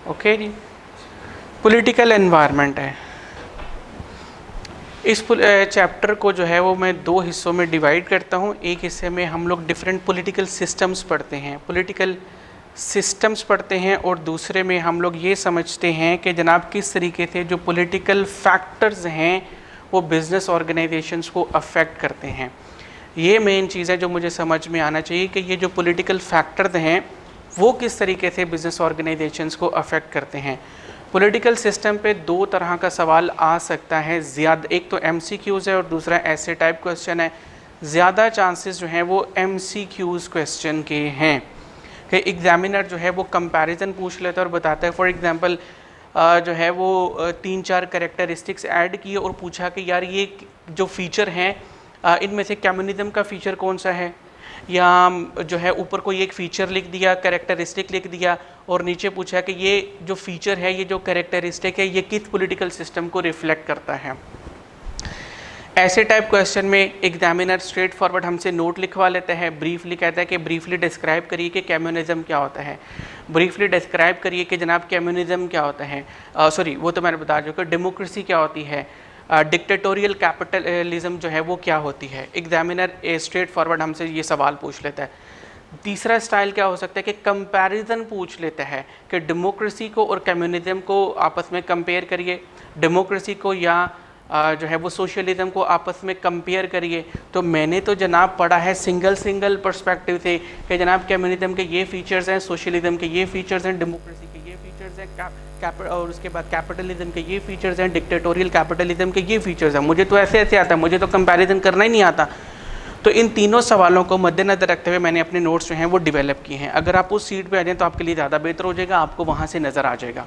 Okay जी। Political environment है। इस chapter को जो है वो मैं दो हिस्सों में डिवाइड करता हूँ। एक हिस्से में हम लोग डिफरेंट पॉलिटिकल सिस्टम्स पढ़ते हैं, पॉलिटिकल सिस्टम्स पढ़ते हैं, और दूसरे में हम लोग ये समझते हैं कि जनाब किस तरीके से जो पॉलिटिकल फैक्टर्स हैं वो बिज़नेस ऑर्गेनाइजेशंस को अफेक्ट करते हैं। ये मेन चीज़ है जो मुझे समझ में आना चाहिए कि ये जो पॉलिटिकल फैक्टर्स हैं वो किस तरीके से बिज़नेस ऑर्गेनाइजेशंस को अफेक्ट करते हैं। पॉलिटिकल सिस्टम पे दो तरह का सवाल आ सकता है ज़्यादा, एक तो MCQs है और दूसरा ऐसे टाइप क्वेश्चन है। ज़्यादा चांसेस जो हैं वो MCQs क्वेश्चन के हैं कि एग्जामिनर जो है वो कंपैरिजन पूछ लेता है और बताता है। फॉर एग्जांपल जो है वो 3-4 कैरेक्टरिस्टिक्स ऐड किए और पूछा कि यार ये जो फ़ीचर हैं इनमें से कम्युनिज्म का फ़ीचर कौन सा है, या जो है ऊपर कोई एक फ़ीचर लिख दिया, कैरेक्टरिस्टिक लिख दिया, और नीचे पूछा कि ये जो फ़ीचर है, ये जो कैरेक्टरिस्टिक है, ये किस पॉलिटिकल सिस्टम को रिफ्लेक्ट करता है। ऐसे टाइप क्वेश्चन में एग्जामिनर स्ट्रेट फॉरवर्ड हमसे नोट लिखवा लेता है, ब्रीफली कहता है कि ब्रीफली डिस्क्राइब करिए कि कम्युनिज्म क्या होता है, ब्रीफली डिस्क्राइब करिए कि जनाब कम्युनिज्म क्या होता है, सॉरी वो तो मैंने बता चुका, डेमोक्रेसी क्या होती है, डिक्टेटोरियल कैपिटलिज्म जो है वो क्या होती है। एग्जामिनर स्ट्रेट फॉरवर्ड हमसे ये सवाल पूछ लेता है। तीसरा स्टाइल क्या हो सकता है कि कंपैरिजन पूछ लेता है कि डेमोक्रेसी को और कम्युनिज्म को आपस में कंपेयर करिए, डेमोक्रेसी को या जो है वो सोशलिज्म को आपस में कंपेयर करिए। तो मैंने तो जनाब पढ़ा है सिंगल पर्सपेक्टिव से कि जनाब कम्युनिज्म के ये फीचर्स हैं, सोशलिज्म के ये फीचर्स हैं, डेमोक्रेसी के ये फीचर्स हैं, और उसके बाद कैपिटलिज्म के ये फीचर्स हैं, डिक्टेटोरियल कैपिटलिज्म के ये फीचर्स हैं। मुझे तो ऐसे आता है, मुझे तो कंपैरिजन करना ही नहीं आता। तो इन तीनों सवालों को मद्देनजर रखते हुए मैंने अपने नोट्स जो हैं वो डेवलप किए हैं। अगर आप उस सीट पे आ जाएं तो आपके लिए ज़्यादा बेहतर हो जाएगा, आपको वहाँ से नज़र आ जाएगा।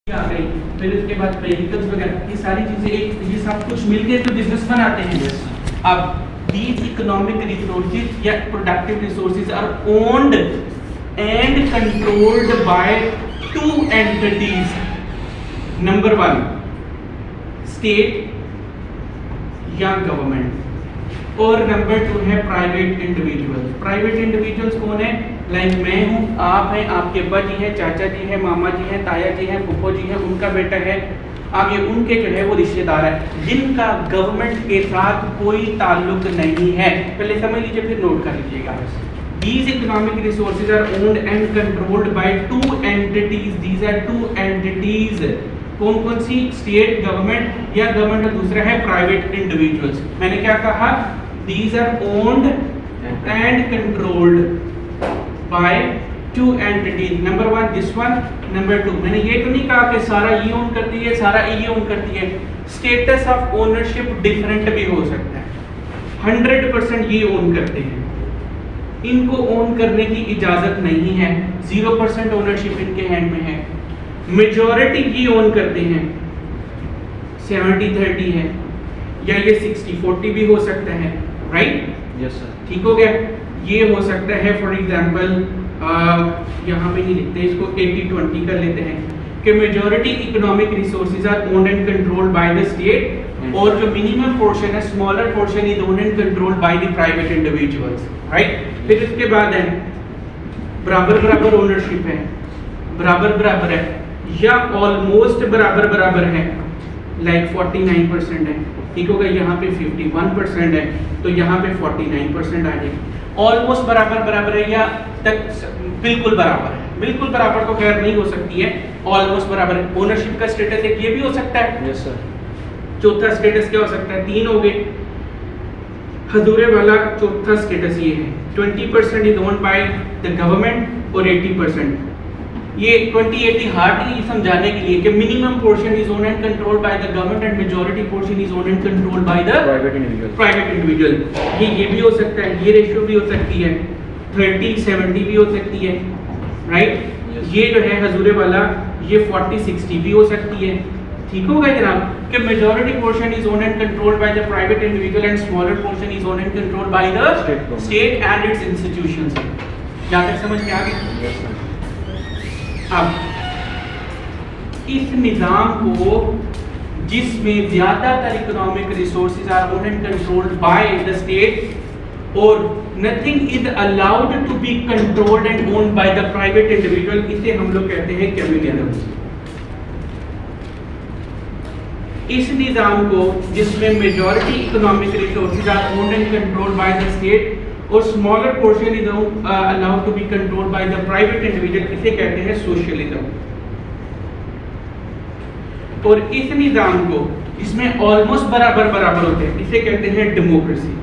आ गई, फिर उसके बाद व्हीकल्स वगैरह ये सारी चीजें एक ये सब कुछ मिलके तो बिजनेस बनाते हैं। अब these economic resources या productive resources are owned and controlled by two entities. Number one, state या गवर्नमेंट, और नंबर 2 है प्राइवेट इंडिविजुअल्स। प्राइवेट इंडिविजुअल्स कौन है? लाइक मैं हूँ, आप हैं, आपके अब्बा जी हैं, चाचा जी हैं, मामा जी हैं, ताया जी हैं, फूफो जी हैं, उनका बेटा है, आप ये उनके जो है वो रिश्तेदार है जिनका गवर्नमेंट के साथ कोई ताल्लुक नहीं है। पहले समझ लीजिए फिर नोट कर लीजिएगा। These economic resources are owned and controlled by two entities. These are two entities. कौन कौन सी? स्टेट गवर्नमेंट या गवर्नमेंट, और दूसरा है प्राइवेट इंडिविजुअल्स। मैंने क्या कहा? These are owned and controlled by two entities. Number 1 this one, number 2। मैंने ये तो नहीं कहा कि सारा ये ओन करती है, सारा ये ओन करती है। स्टेटस ऑफ ओनरशिप डिफरेंट भी हो सकता है। 100% ये ओन करते हैं, इनको ओन करने की इजाजत नहीं है। 0% ओनरशिप इनके हैंड में है। मेजॉरिटी ये ओन करते हैं, 70-30 है, या ये 60-40 भी हो सकता है, राइट? Yes sir. ठीक हो गया। ये हो सकता है फॉर एग्जांपल, यहाँ पे नहीं लिखते, इसको 80-20 कर लेते हैं कि majority economic resources are owned and controlled by the state, और जो मिनिमम पोर्शन है, smaller portion is owned and controlled by the private individuals, right? फिर इसके बाद है बराबर बराबर ओनरशिप है, बराबर बराबर है या ऑलमोस्ट बराबर बराबर है, लाइक 49% है, ठीक होगा। यहाँ पे 51% है, तो यहाँ पे 49% आ जाएगी। ऑलमोस्ट बराबर बराबर है या तक बिल्कुल बराबर है। बिल्कुल बराबर तो खैर नहीं हो सकती है, ऑलमोस्ट बराबर है। ओनरशिप का स्टेटस एक ये भी हो सकता है। Yes sir. चौथा स्टेटस क्या हो सकता है? 3 हो गए। हजूरे वाला चौथा स्टेटस ये है, 20% is owned by the government और 80%। ये 20-80 हार्ड नहीं समझाने के लिए कि minimum portion is owned and controlled by the government and majority portion is owned and controlled by the private individual. ये भी हो सकता है, ये रेशियो भी हो सकती है, 30-70 भी हो सकती है, राइट? ये जो है हजूरे वाला, ये 40-60 भी हो सकती है। ठीक होगा जनाब कि majority portion is owned and controlled by the private individual and smaller portion is owned and controlled by the state and it's institutions. क्या तक समझ में आ गई? अब इस निज़ाम को जिसमें ज़्यादातर economic resources are owned and controlled by the state और nothing is allowed to be controlled and owned by the private individual, इसे हम लोग कहते हैं कम्युनिज्म। इस निज़ाम को जिसमें majority economic resources are owned and controlled by the state और smaller portion is allowed to be controlled by the private individual, इसे कहते हैं सोशलिज्म। और इस निज़ाम को इसमें ऑलमोस्ट बराबर बराबर होते हैं, इसे कहते हैं डेमोक्रेसी।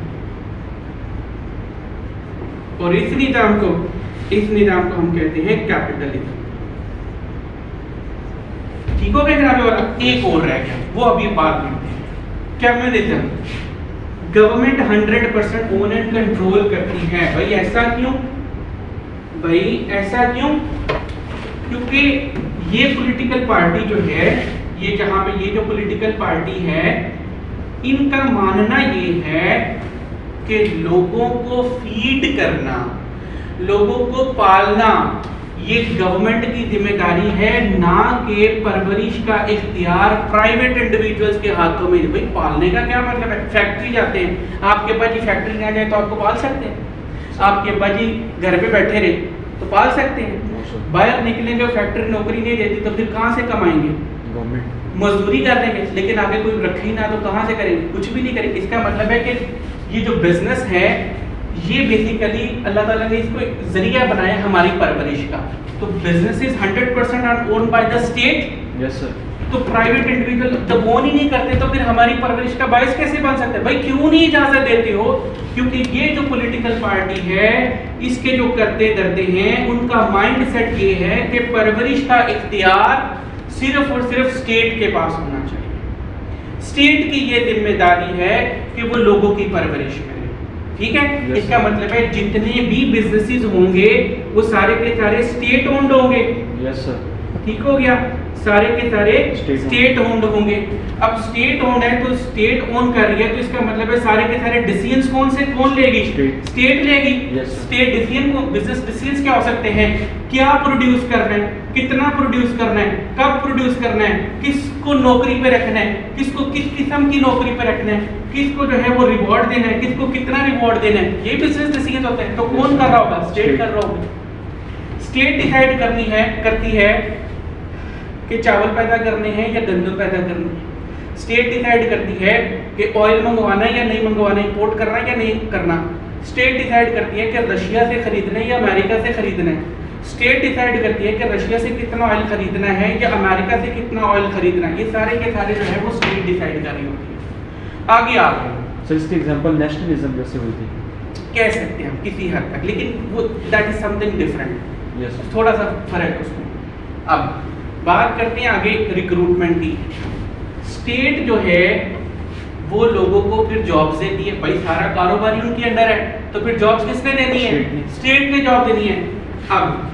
और इस निज़ाम को हम कहते हैं कैपिटलिज्म। ठीक हो गया जनाब? वाला एक और रह गया, वो अभी बात करते हैं। Communism. Government 100% own and control करती है। भाई ऐसा क्यों? क्योंकि ये पॉलिटिकल पार्टी जो है, ये जहां पे ये जो पॉलिटिकल पार्टी है, इनका मानना ये है कि लोगों को फीड करना, लोगों को पालना, ये गवर्नमेंट की जिम्मेदारी है, ना कि परवरिश का इख्तियार प्राइवेट इंडिविजुअल्स के हाथों में। भाई पालने का क्या मतलब है? फैक्ट्री जाते हैं, आपके पास जी फैक्ट्री ना जाए तो आपको पाल सकते हैं? आपके पास जी घर पे बैठे रहे तो पाल सकते हैं? बाहर निकलेंगे, फैक्ट्री नौकरी नहीं देती तो फिर कहाँ से कमाएंगे? गवर्नमेंट मजदूरी कर देंगे, लेकिन आगे कोई रखे ही ना तो कहाँ से करेंगे? कुछ भी नहीं करेंगे। इसका मतलब है कि ये जो बिजनेस है, ये बेसिकली अल्लाह ताला ने इसको एक जरिया बनाया हमारी परवरिश का। तो business is 100% are owned by the state. Yes sir. तो प्राइवेट इंडिविजुअल जब ओन ही नहीं करते तो फिर हमारी परवरिश का बायस कैसे बन सकता है? भाई क्यों नहीं इजाजत देते हो? क्योंकि ये जो पॉलिटिकल पार्टी है, इसके जो करते धरते हैं, उनका माइंड सेट ये है कि परवरिश का इख्तियार सिर्फ और सिर्फ स्टेट के पास होना चाहिए। स्टेट की ये जिम्मेदारी है कि वो लोगों की परवरिश करे। ठीक है? इसका मतलब है जितने भी बिजनेसेस होंगे वो सारे के सारे स्टेट ओन्ड होंगे। Yes sir. ठीक हो गया? सारे के सारे State स्टेट ओन्ड होंगे। अब स्टेट ओन्ड है तो स्टेट ओन कर रही है, तो इसका मतलब है सारे के सारे डिसीजंस कौन लेगी? स्टेट लेगी। स्टेट डिसीजन को, बिजनेस डिसीजंस क्या हो सकते हैं? क्या प्रोड्यूस करना है, कितना प्रोड्यूस करना है, कब प्रोड्यूस करना है, किसको नौकरी पे रखना है, किसको किस किस्म की नौकरी पे रखना है, किसको जो है वो रिवॉर्ड देना है, किसको कितना रिवॉर्ड देना है, ये बिजनेस डिसीजन होते हैं। तो कौन कर रहा होगा? स्टेट कर रहा होगा। स्टेट डिसाइड करती है कि चावल पैदा करने हैं या गंदम पैदा करने हैं। स्टेट डिसाइड करती है कि ऑयल मंगवाना है या नहीं मंगवाना, इंपोर्ट करना है या नहीं करना। स्टेट डिसाइड करती है कि रशिया से खरीदना है या अमेरिका से खरीदना है। स्टेट डिसाइड करती है कि रशिया से कितना ऑयल खरीदना है या अमेरिका से कितना ऑयल खरीदना है। ये सारे के सारे जो है वो स्टेट डिसाइड कर रही होती है। आगे आ गए, सर इसके एग्जांपल नेशनलिज्म जैसे हुई थी, कह सकते हैं हम किसी हद तक, लेकिन वो that is something different. Yes थोड़ा सा फर्क है उसमें। अब बात करते हैं आगे रिक्रूटमेंट की। स्टेट जो है वो लोगों को फिर जॉब्स देती है। भाई सारा कारोबार ही उनके अंडर है, तो फिर जॉब्स किसने देनी है? स्टेट ने जॉब देनी है। अब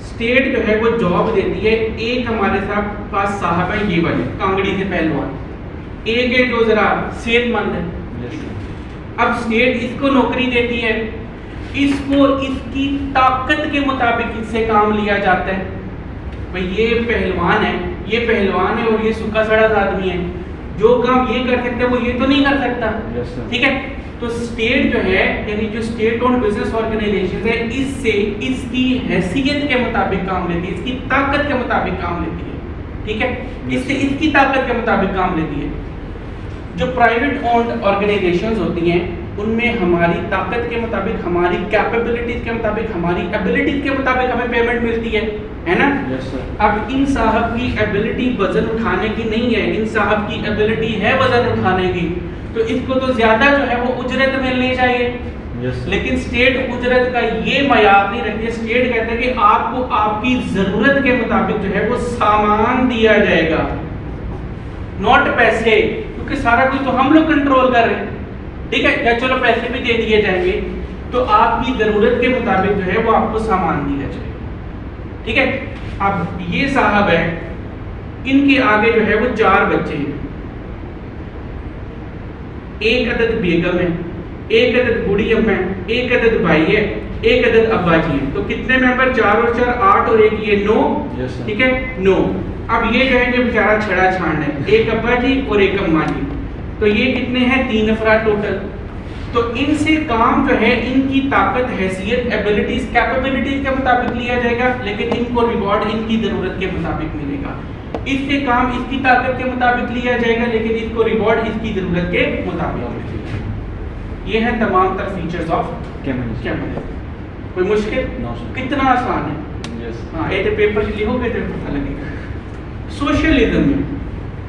स्टेट जो है वो जॉब देती है। एक हमारे साथ पास साहब है ये वाले कांगड़ी से पहलवान, एक है जो जरा सेहतमंद है। अब स्टेट इसको नौकरी देती है, इसको इसकी ताकत के मुताबिक इससे काम लिया जाता है। भाई ये पहलवान है और ये सूखा सड़ा आदमी है, जो काम ये कर सकता है वो ये तो नहीं कर सकता। ठीक है, तो स्टेट जो है यानी जो स्टेट ओन्ड बिजनेस ऑर्गेनाइजेशन है, इससे इसकी हैसियत के मुताबिक काम लेती है, इसकी ताकत के मुताबिक काम लेती है। ठीक है, इससे इसकी ताकत के मुताबिक काम लेती है। जो प्राइवेट ओन्ड ऑर्गेनाइजेशंस होती हैं उनमें हमारी ताकत के मुताबिक, हमारी कैपेबिलिटीज के मुताबिक, हमारी एबिलिटीज के मुताबिक हमें पेमेंट मिलती है ना? Yes sir. अब इन साहब की एबिलिटी वजन उठाने की नहीं है, इन साहब की एबिलिटी है वजन उठाने की, तो इसको तो ज्यादा जो है वो उजरत मिलनी चाहिए। यस लेकिन स्टेट उजरत का ये मयार नहीं रखती है। स्टेट कहते हैं कि आपको आपकी जरूरत के मुताबिक जो है वो सामान दिया जाएगा, नॉट पैसे, क्योंकि सारा कुछ तो हम लोग कंट्रोल कर रहे हैं। ठीक है, या चलो पैसे भी दे दिए जाएंगे, तो आपकी जरूरत के मुताबिक जो है वो आपको सामान दिया जाएगा। ठीक है, अब ये साहब है, इनके आगे जो है वो 4 बच्चे हैं, एक अदद बेगम है, एक अदद बूढ़ी अम्मा है, एक अदद भाई है, एक अदद अब्बा जी है। तो कितने मेंबर? 4 और 4 8 और एक ये 9। ठीक है, 9। अब ये जो है ये बेचारा छड़ा छांड है, एक अब्बा जी और एक अम्मा जी, तो ये कितने हैं? 3 अफराद टोटल। तो इनसे काम जो है इनकी ताकत, हैसियत, एबिलिटीज, कैपेबिलिटीज के मुताबिक लिया जाएगा, लेकिन इनको रिवॉर्ड इनकी जरूरत के मुताबिक मिलेगा। इससे काम इसकी ताकत के मुताबिक लिया जाएगा, लेकिन इसको रिवॉर्ड इसकी जरूरत के मुताबिक मिलेगा। ये है तमाम तर फीचर्स ऑफ कैपिटलिज्म। कोई मुश्किल? कितना आसान है। हाँ, ये तो पेपर लिखोगे तो पता लगेगा।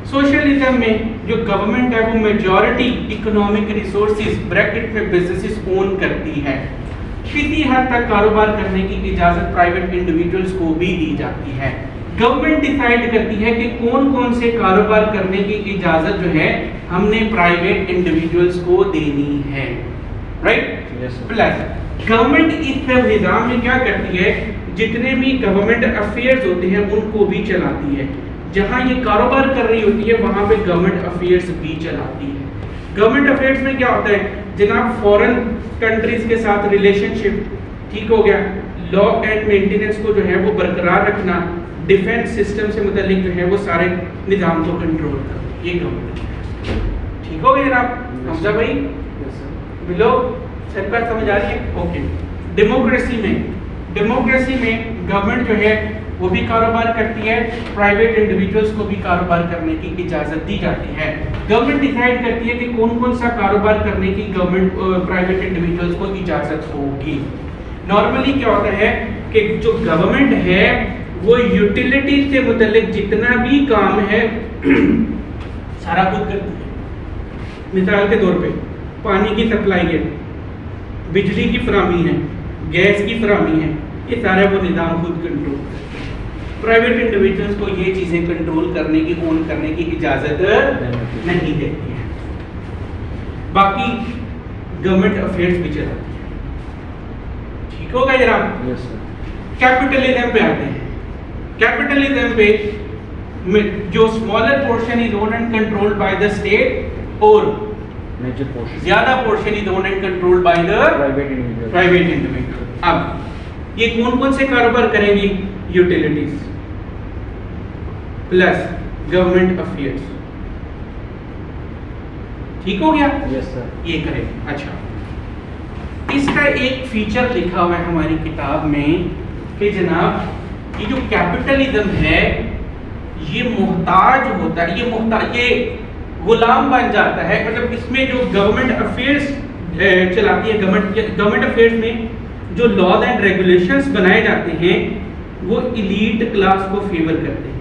सोशलिज्म में जो गवर्नमेंट है वो मेजॉरिटी इकोनॉमिक रिसोर्सेज ब्रैकेट में बिजनेसेस ओन करती है। किसी हद तक कारोबार करने की इजाजत प्राइवेट इंडिविजुअल्स को भी दी जाती है। गवर्नमेंट डिसाइड करती है कि कौन कौन से कारोबार करने की इजाजत जो है हमने प्राइवेट इंडिविजुअल्स को देनी है, राइट? प्लस गवर्नमेंट इस निज़ाम में क्या करती है, जितने भी गवर्नमेंट अफेयर्स होते हैं उनको भी चलाती है। जहां ये कारोबार कर रही होती है वहां पे गवर्नमेंट अफेयर्स भी चलाती है। गवर्नमेंट अफेयर्स में क्या होता है जनाब? फॉरेन कंट्रीज के साथ रिलेशनशिप, ठीक हो गया, लॉ एंड मेंटेनेंस को जो है वो बरकरार रखना, डिफेंस सिस्टम से मुतालिक जो है वो सारे निज़ाम को कंट्रोल करना, ये गवर्नमेंट। ठीक हो गया जनाब? हमजा भाई बिलो सर पर समझ आ रही है? ओके। डेमोक्रेसी में गवर्नमेंट जो है वो भी कारोबार करती है, प्राइवेट इंडिविजुअल्स को भी कारोबार करने की इजाज़त दी जाती है। गवर्नमेंट डिसाइड करती है कि कौन कौन सा कारोबार करने की गवर्नमेंट प्राइवेट इंडिविजुअल्स को इजाज़त होगी। नॉर्मली क्या होता है कि जो गवर्नमेंट है वो यूटिलिटी से मुतल्लिक जितना भी काम है सारा खुद करती है। मिसाल के तौर पे पानी की सप्लाई है, बिजली की फराहमी है, गैस की फराहमी है, ये सारा वो निज़ाम खुद कंट्रोल करता है। प्राइवेट इंडिविजुअल्स को ये चीज़ें कंट्रोल करने की, ओन करने की इजाज़त नहीं देती है। बाकी गवर्नमेंट अफेयर्स भी चलाती है। ठीक होगा जनाब? कैपिटलिज्म पे आते हैं। कैपिटलिज्म पे जो smaller portion is owned and controlled by the state और मेजर पोर्शन ज्यादा portion is owned and controlled by the private individual. अब ये कौन कौन से कारोबार करेंगी? Utilities plus government affairs. ठीक हो गया? Yes sir. ये करेंगे। अच्छा, इसका एक फीचर लिखा हुआ है हमारी किताब में कि जनाब ये जो कैपिटलिज्म है ये मोहताज होता है, ये गुलाम बन जाता है। मतलब इसमें जो गवर्नमेंट अफेयर्स चलाती है, गवर्नमेंट अफेयर्स में जो लॉज एंड रेगुलेशंस बनाए जाते हैं वो इलीट क्लास को फेवर करते हैं,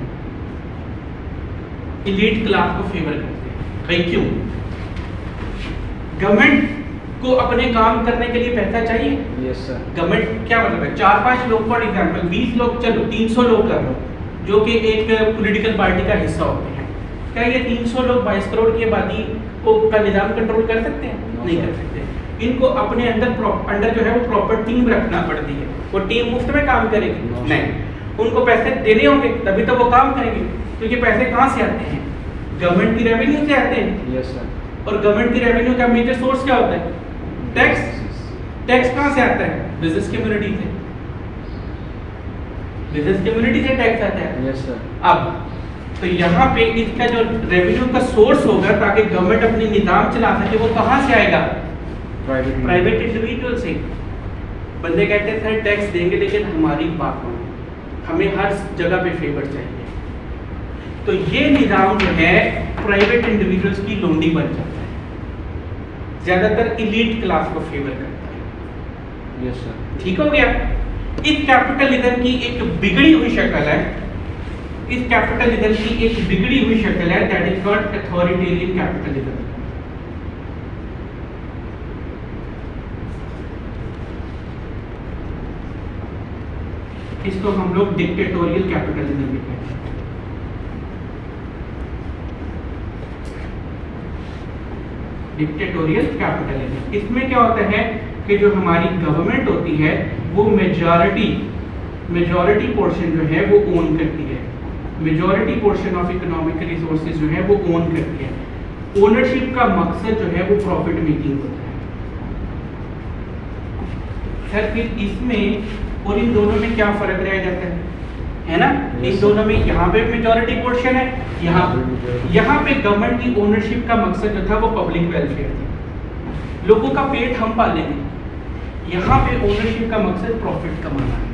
इलीट क्लास को फेवर करते हैं। भाई क्यों? गवर्नमेंट को अपने काम करने के लिए पैसा चाहिए। Yes sir. गवर्नमेंट क्या मतलब है? 4-5 लोग फॉर एग्जांपल 20 लोग, चलो 300 लोग कर लो जो कि एक पॉलिटिकल पार्टी का हिस्सा होते हैं। क्या ये 300 लोग 22 करोड़ की आबादी को का निजाम कंट्रोल कर सकते हैं? नहीं कर सकते। इनको अपने अंडर जो है वो प्रॉपर टीम रखना पड़ती है। वो टीम मुफ्त में काम करेगी? नहीं, उनको पैसे देने होंगे तभी तो वो काम करेंगे। तो ये पैसे कहाँ से आते हैं? गवर्नमेंट की रेवेन्यू से आते हैं। Yes sir. और गवर्नमेंट की रेवेन्यू का मेजर सोर्स क्या होता है? टैक्स। टैक्स कहाँ से आता है? बिजनेस कम्युनिटी से। बिजनेस कम्युनिटी से टैक्स आता है। Yes sir. अब तो यहाँ पे इसका जो रेवेन्यू का सोर्स होगा ताकि गवर्नमेंट अपनी निजाम चला सके वो कहाँ से आएगा? प्राइवेट इंडिविजुअल से। बंदे कहते हैं सर टैक्स देंगे लेकिन हमारी बात मानो, हमें हर जगह पे फेवर चाहिए। तो ये निजाम जो है प्राइवेट इंडिविजुअल्स की लोंडी बन जाता है, ज्यादातर इलीट क्लास को फेवर करता है। Yes sir. ठीक हो गया? इस कैपिटलिज्म की एक बिगड़ी हुई शक्ल है, इस कैपिटलिज्म की एक बिगड़ी हुई शक्ल है, that is called authoritarian capitalism. इसको हम लोग डिक्टेटोरियल कैपिटलिज्म भी कहते हैं। डिक्टेटोरियल कैपिटलिज्म, इसमें क्या होता है कि जो हमारी गवर्नमेंट होती है वो मेजॉरिटी पोर्शन जो है वो ओन करती है, majority portion of economic resources जो है वो ओन करती है। ओनरशिप का मकसद जो है वो प्रॉफिट मेकिंग होता है। सर फिर इसमें और इन दोनों में क्या फर्क रह जाता है ना? इन दोनों में यहाँ पे मेजॉरिटी पोर्शन है, यहाँ पे गवर्नमेंट की ओनरशिप का मकसद जो था वो पब्लिक वेलफेयर था, लोगों का पेट हम पालेंगे। यहाँ पे ओनरशिप का मकसद प्रॉफिट कमाना है।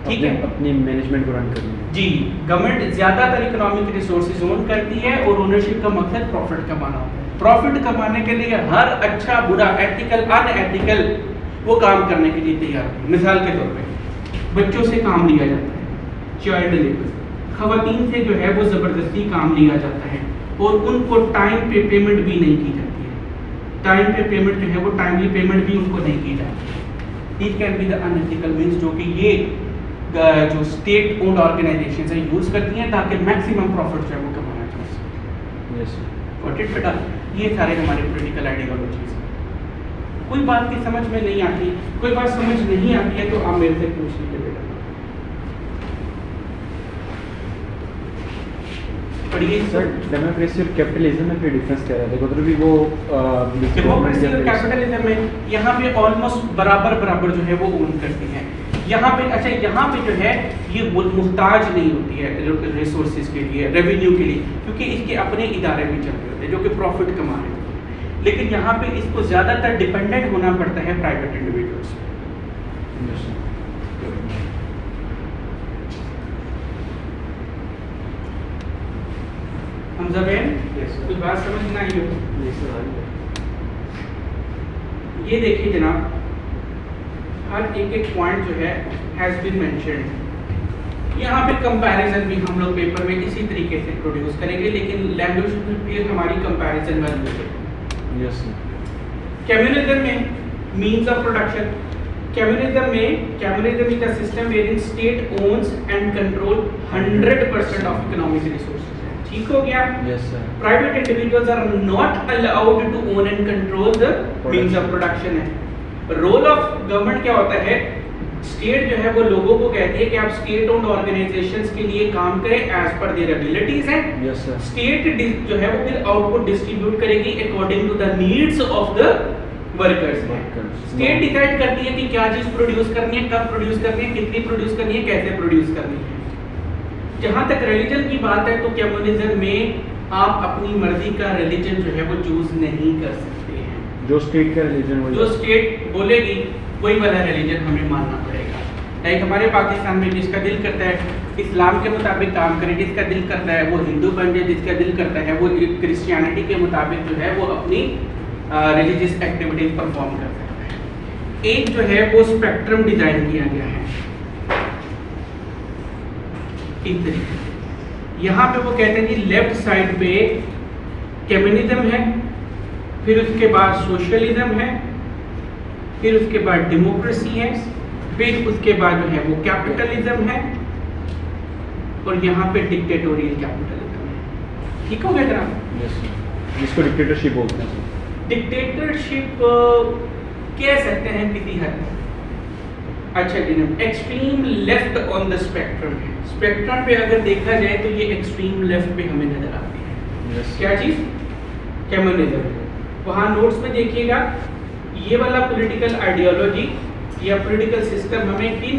ठीक है, अपनी मैनेजमेंट को रन करनी है। जी, गवर्नमेंट ज्यादातर इकोनॉमिक रिसोर्सेज ओन करती है और ओनरशिप का मकसद प्रॉफिट कमाना होता है। प्रॉफिट कमाने के लिए हर अच्छा बुरा, एथिकल अनएथिकल वो काम करने के लिए तैयार होती है। मिसाल के तौर पे बच्चों से काम लिया जाता है, चाइल्ड लेबर, खवातीन से जो है वो ज़बरदस्ती काम लिया जाता है और उनको टाइम पे पेमेंट भी नहीं की जाती है। टाइम पे पेमेंट जो है वो टाइमली पेमेंट भी उनको नहीं की जाती है। It can be the unethical means जो कि ये जो स्टेट ओन्ड ऑर्गेनाइजेशन है यूज़ करती हैं ताकि मैक्सिमम प्रॉफिट जो है वो कमाना चाह सकें। यस गॉट इट बेटा? ये सारे हमारे पॉलिटिकल आइडियोलॉजीज हैं। कोई बात की समझ में नहीं आती, कोई बात समझ नहीं आती है तो आप मेरे से पूछ लीजिए बेटा। पढ़िए सर। डेमोक्रेसी और कैपिटलिज्म में फिर डिफरेंस क्या रहता है? मतलब भी वो डेमोक्रेसी और कैपिटलिज्म में यहाँ पे ऑलमोस्ट बराबर जो है वो ओन करती हैं। यहाँ पे अच्छा, यहाँ पे जो है ये मुहताज नहीं होती है रिसोर्सेज के लिए, रेवेन्यू के लिए, क्योंकि इसके अपने इदारे भी चल रहे होते हैं जो कि प्रॉफिट कमा रहे होते हैं। लेकिन यहाँ पे इसको ज़्यादातर डिपेंडेंट होना पड़ता है प्राइवेट इंडिविजुअल्स पे। हम जबेन कुछ बात समझ ना आई हो? ये देखिए जनाब, हर एक पॉइंट जो है हैज़ बीन मेंशन्ड। यहाँ पे कंपैरिजन भी हम लोग पेपर में इसी तरीके से प्रोड्यूस करेंगे, लेकिन लैंग्वेज भी हमारी कंपैरिजन वाली है। यस। कम्युनिज्म में means of production, communism is a system wherein state owns and control 100% of economic resources. ठीक हो गया? Yes sir. Private individuals are not allowed to own and control the means of production है। Role of government क्या होता है? State जो है वो लोगों को कहती है कि आप स्टेट ओन्ड ऑर्गेनाइजेशंस के लिए काम करें एज पर देयर एबिलिटीज हैं। Yes sir. स्टेट जो है वो फिर आउटपुट डिस्ट्रीब्यूट करेगी according to the needs of the workers. State decide करती है कि क्या चीज प्रोड्यूस करनी है, कब प्रोड्यूस करनी है, कितनी प्रोड्यूस करनी है, कैसे प्रोड्यूस करनी है। जहां तक रिलीजन की बात है तो कम्युनिज्म में आप अपनी मर्जी का रिलीजन जो है वो चूज नहीं कर सकते हैं। जो स्टेट का रिलीजन जो स्टेट बोलेगी वही वाला रिलीजन हमें मानना पड़ेगा। लाइक हमारे पाकिस्तान में जिसका दिल करता है इस्लाम के मुताबिक काम करे, जिसका दिल करता है वो हिंदू बन जाए, जिसका दिल करता है वो क्रिश्चियनिटी के मुताबिक जो है वो अपनी रिलीजियस एक्टिविटीज परफॉर्म कर सकता है। एक जो है वो स्पेक्ट्रम डिजाइन किया गया है एक तरीके से। यहाँ पे वो कहते हैं कि लेफ्ट साइड पे कम्युनिज्म है, फिर उसके बाद सोशलिज्म है, फिर उसके बाद डेमोक्रेसी है, फिर उसके बाद जो है वो कैपिटलिज्म है, और यहाँ पे डिक्टेटोरियल कैपिटलिज्म है। ठीक हो गया जनाब? Yes sir. जिसको डिक्टेटरशिप बोलते हैं सर। डिक्टेटरशिप कह सकते हैं किसी हद तक। अच्छा जी, extreme left on the spectrum है। स्पेक्ट्रम पे अगर देखा जाए तो ये एक्सट्रीम लेफ्ट पे हमें नजर आती है। यस। क्या चीज? कम्युनिज्म। वहाँ नोट्स में देखिएगा ये वाला पॉलिटिकल आइडियोलॉजी या पॉलिटिकल सिस्टम हमें किन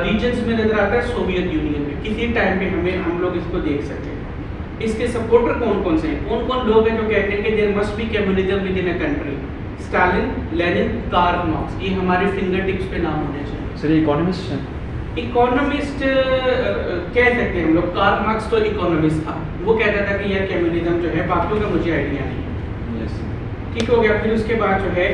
रीजन्स में नजर आता है? सोवियत यूनियन में। किसी टाइम पे हम लोग इसको देख सकते हैं। इसके सपोर्टर कौन कौन से हैं? कौन कौन लोग हैं जो कहते हैं कि there must be communism within a country? Stalin, Lenin, Karl Marx, ये हमारे फिंगर टिप्स पे नाम होने चाहिए। सर ये इकोनॉमिस्ट हैं? इकोनॉमिस्ट कह सकते हैं हम लोग। कार्ल मार्क्स तो इकोनॉमिस्ट था, वो कहता था कि यार कम्युनिज्म जो है, बाकियों का मुझे आइडिया नहीं है। यस। ठीक हो गया। फिर उसके बाद जो है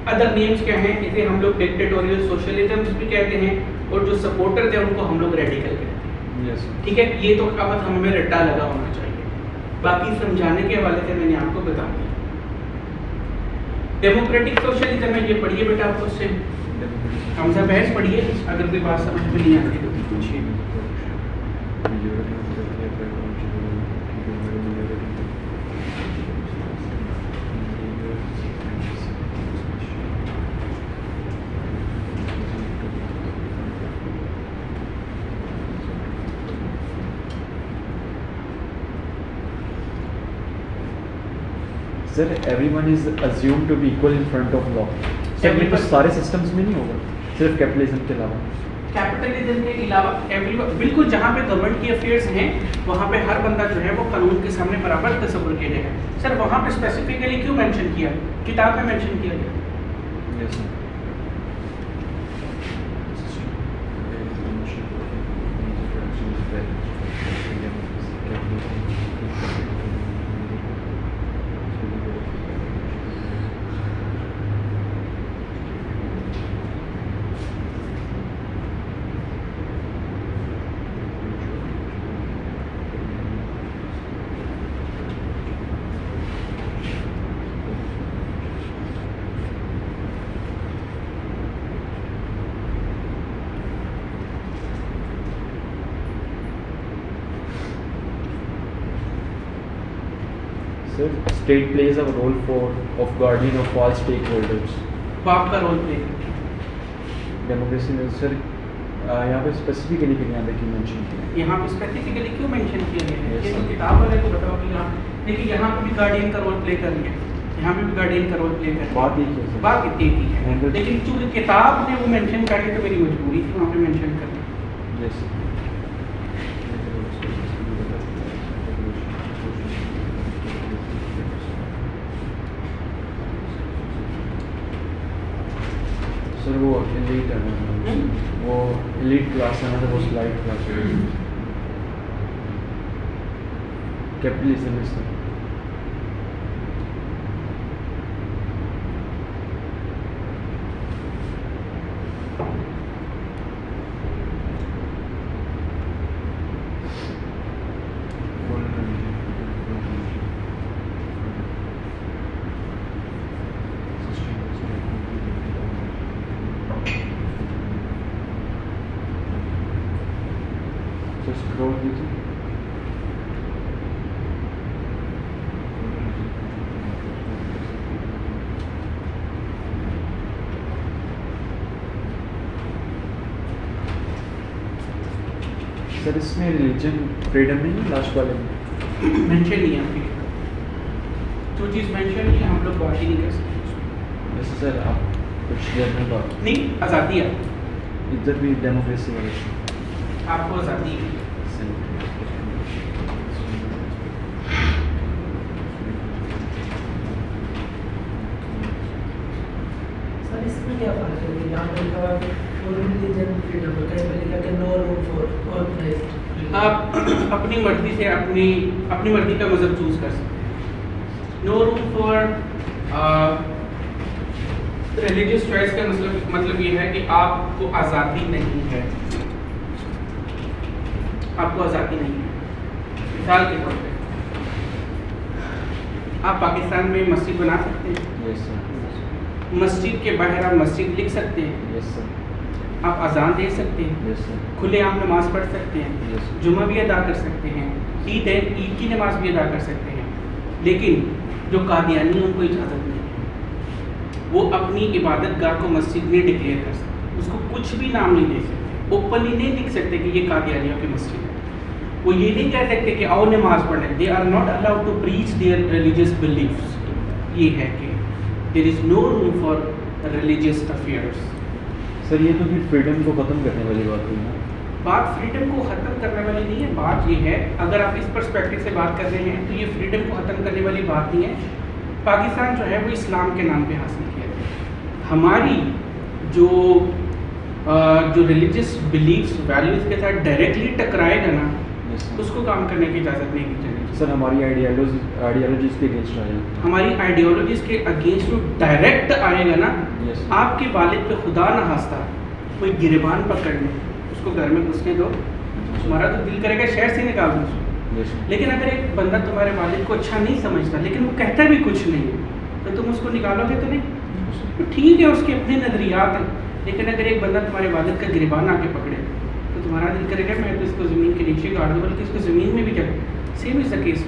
अदर नेम्स क्या हैं? इसे हम लोग डिक्टेटोरियल सोशलिज्म भी कहते हैं, और जो सपोर्टर्स हैं उनको हम लोग रेडिकल कहते हैं। यस। ठीक है, ये तो अब हमें रट्टा लगा होना चाहिए। बाकी समझाने के हवाले से मैंने आपको बता दिया। डेमोक्रेटिक सोशलिज्म है, ये पढ़िए बेटा आप उससे हम सब बहस पढ़िए, अगर कोई बात समझ में नहीं आती तो पूछिए। Sir everyone is assume to be equal in front of law. Sir ये तो सारे सिस्टम्स में नहीं होगा, सिर्फ कैपिटलिज्म के अलावा? कैपिटलिज्म के अलावा एवरीवन, बिल्कुल जहाँ पे गवर्नमेंट की अफेयर्स हैं वहाँ पे हर बंदा जो है वो कानून के सामने बराबर तस्वुर किया जाएगा। सर वहाँ पे स्पेसिफिकली क्यों मेंशन किया? किताब में मेंशन किया गया। Yes sir. Sir, state plays a role of guardian of all stakeholders. बाप का रोल प्ले। डेमोक्रेसी में सर यहाँ पे स्पेसिफिकली यहाँ पे क्यों मेंशन किया है? यहाँ पे स्पेसिफिकली क्यों मेंशन किया गया है? Yes, ये तो sir. किताब वाले को बताओ कि यहाँ देखिए, यहाँ पे भी गार्डियन का रोल प्ले कर लिया, यहाँ पे भी गार्डियन का रोल प्ले कर लिया। बात एक ही है सर। बात इतनी ही है, And the- लेकिन चूंकि किताब ने वो मेंशन करी तो मेरी मजबूरी थी वहाँ पे मेंशन करनी। Yes. सर वो एलीट है ना, वो एलीट क्लास है ना, वो स्लाइड क्लास है। कैपिटलिज्म है सर। स्क्रॉल कीजिए। सर इसमें रिलीजन फ्रीडम नहीं है लास्ट वाले में? मेंशन नहीं है आपकी, जो चीज़ मेंशन नहीं है हम लोग बात ही नहीं कर सकते उसमें। वैसे सर आप कुछ जनरल बात नहीं, आज़ादी है, इधर भी डेमोक्रेसी वाले आपको आज़ादी है। सर इसमें क्या फ़र्क है? यहाँ पे लिखा हुआ फॉर रिलीजन फ्रीडम, कहीं पे लिखा कि नो रूम फॉर ऑर्गेनाइज्ड। आप अपनी मर्जी से अपनी मर्जी का मज़हब चूज़ कर सकते हैं। No room for religious choice का मतलब ये है कि आपको आज़ादी नहीं है, आपको आज़ादी नहीं है। मिसाल के तौर पे आप पाकिस्तान में मस्जिद बना सकते हैं, यस सर, मस्जिद के बाहर आप मस्जिद लिख सकते हैं, यस सर, आप अजान दे सकते हैं, यस सर, खुलेआम नमाज पढ़ सकते हैं, यस जुमा भी अदा कर सकते हैं, ईद है ईद की नमाज भी अदा कर सकते हैं। लेकिन जो कादियानी हैं उनको इजाज़त नहीं है, वो अपनी इबादत गाह को मस्जिद नहीं डिक्लेयर कर सकते, उसको कुछ भी नाम नहीं दे सकते, ओपनली नहीं लिख सकते कि ये कादियानियों की मस्जिद है। वो ये नहीं कह सकते कि आओ नमाज पढ़ने, they are not allowed to preach their religious beliefs. ये है कि there is no room for religious affairs. Sir ये तो फिर फ्रीडम को ख़त्म करने वाली बात हुई ना? बात फ्रीडम को ख़त्म करने वाली नहीं है, बात ये है अगर आप इस पर्सपेक्टिव से बात कर रहे हैं तो ये फ्रीडम को ख़त्म करने वाली बात नहीं है। पाकिस्तान जो है वो इस्लाम के नाम पे हासिल किया है। हमारी जो रिलीजियस बिलीफ्स वैल्यूज़ के साथ डायरेक्टली टकराएगा ना, यस सर। उसको काम करने की इजाज़त नहीं दी जाएगी। सर हमारी आइडियोलॉजीज के अगेंस्ट आया। हमारी आइडियोलॉजीज़ के अगेंस्ट जो डायरेक्ट आएगा ना, यस आपके वालिद पे खुदा न खास्ता कोई गिरबान पकड़ ले, उसको घर में घुसने दो, तुम्हारा तो दिल करेगा शहर से निकाल दो उसको। यस लेकिन अगर एक बंदा तुम्हारे वालिद को अच्छा नहीं समझता लेकिन वो कहता भी कुछ नहीं है तो तुम उसको निकालोगे तो नहीं? तो ठीक है, उसके अपने नज़रियात हैं, लेकिन अगर एक बंदा तुम्हारे वालिद का गिरबान आके पकड़े तो तुम्हारा दिल करेगा मैं तो इसको ज़मीन के नीचे गाड़ दूँ, बल्कि इसको ज़मीन में भी कर। Same is the case.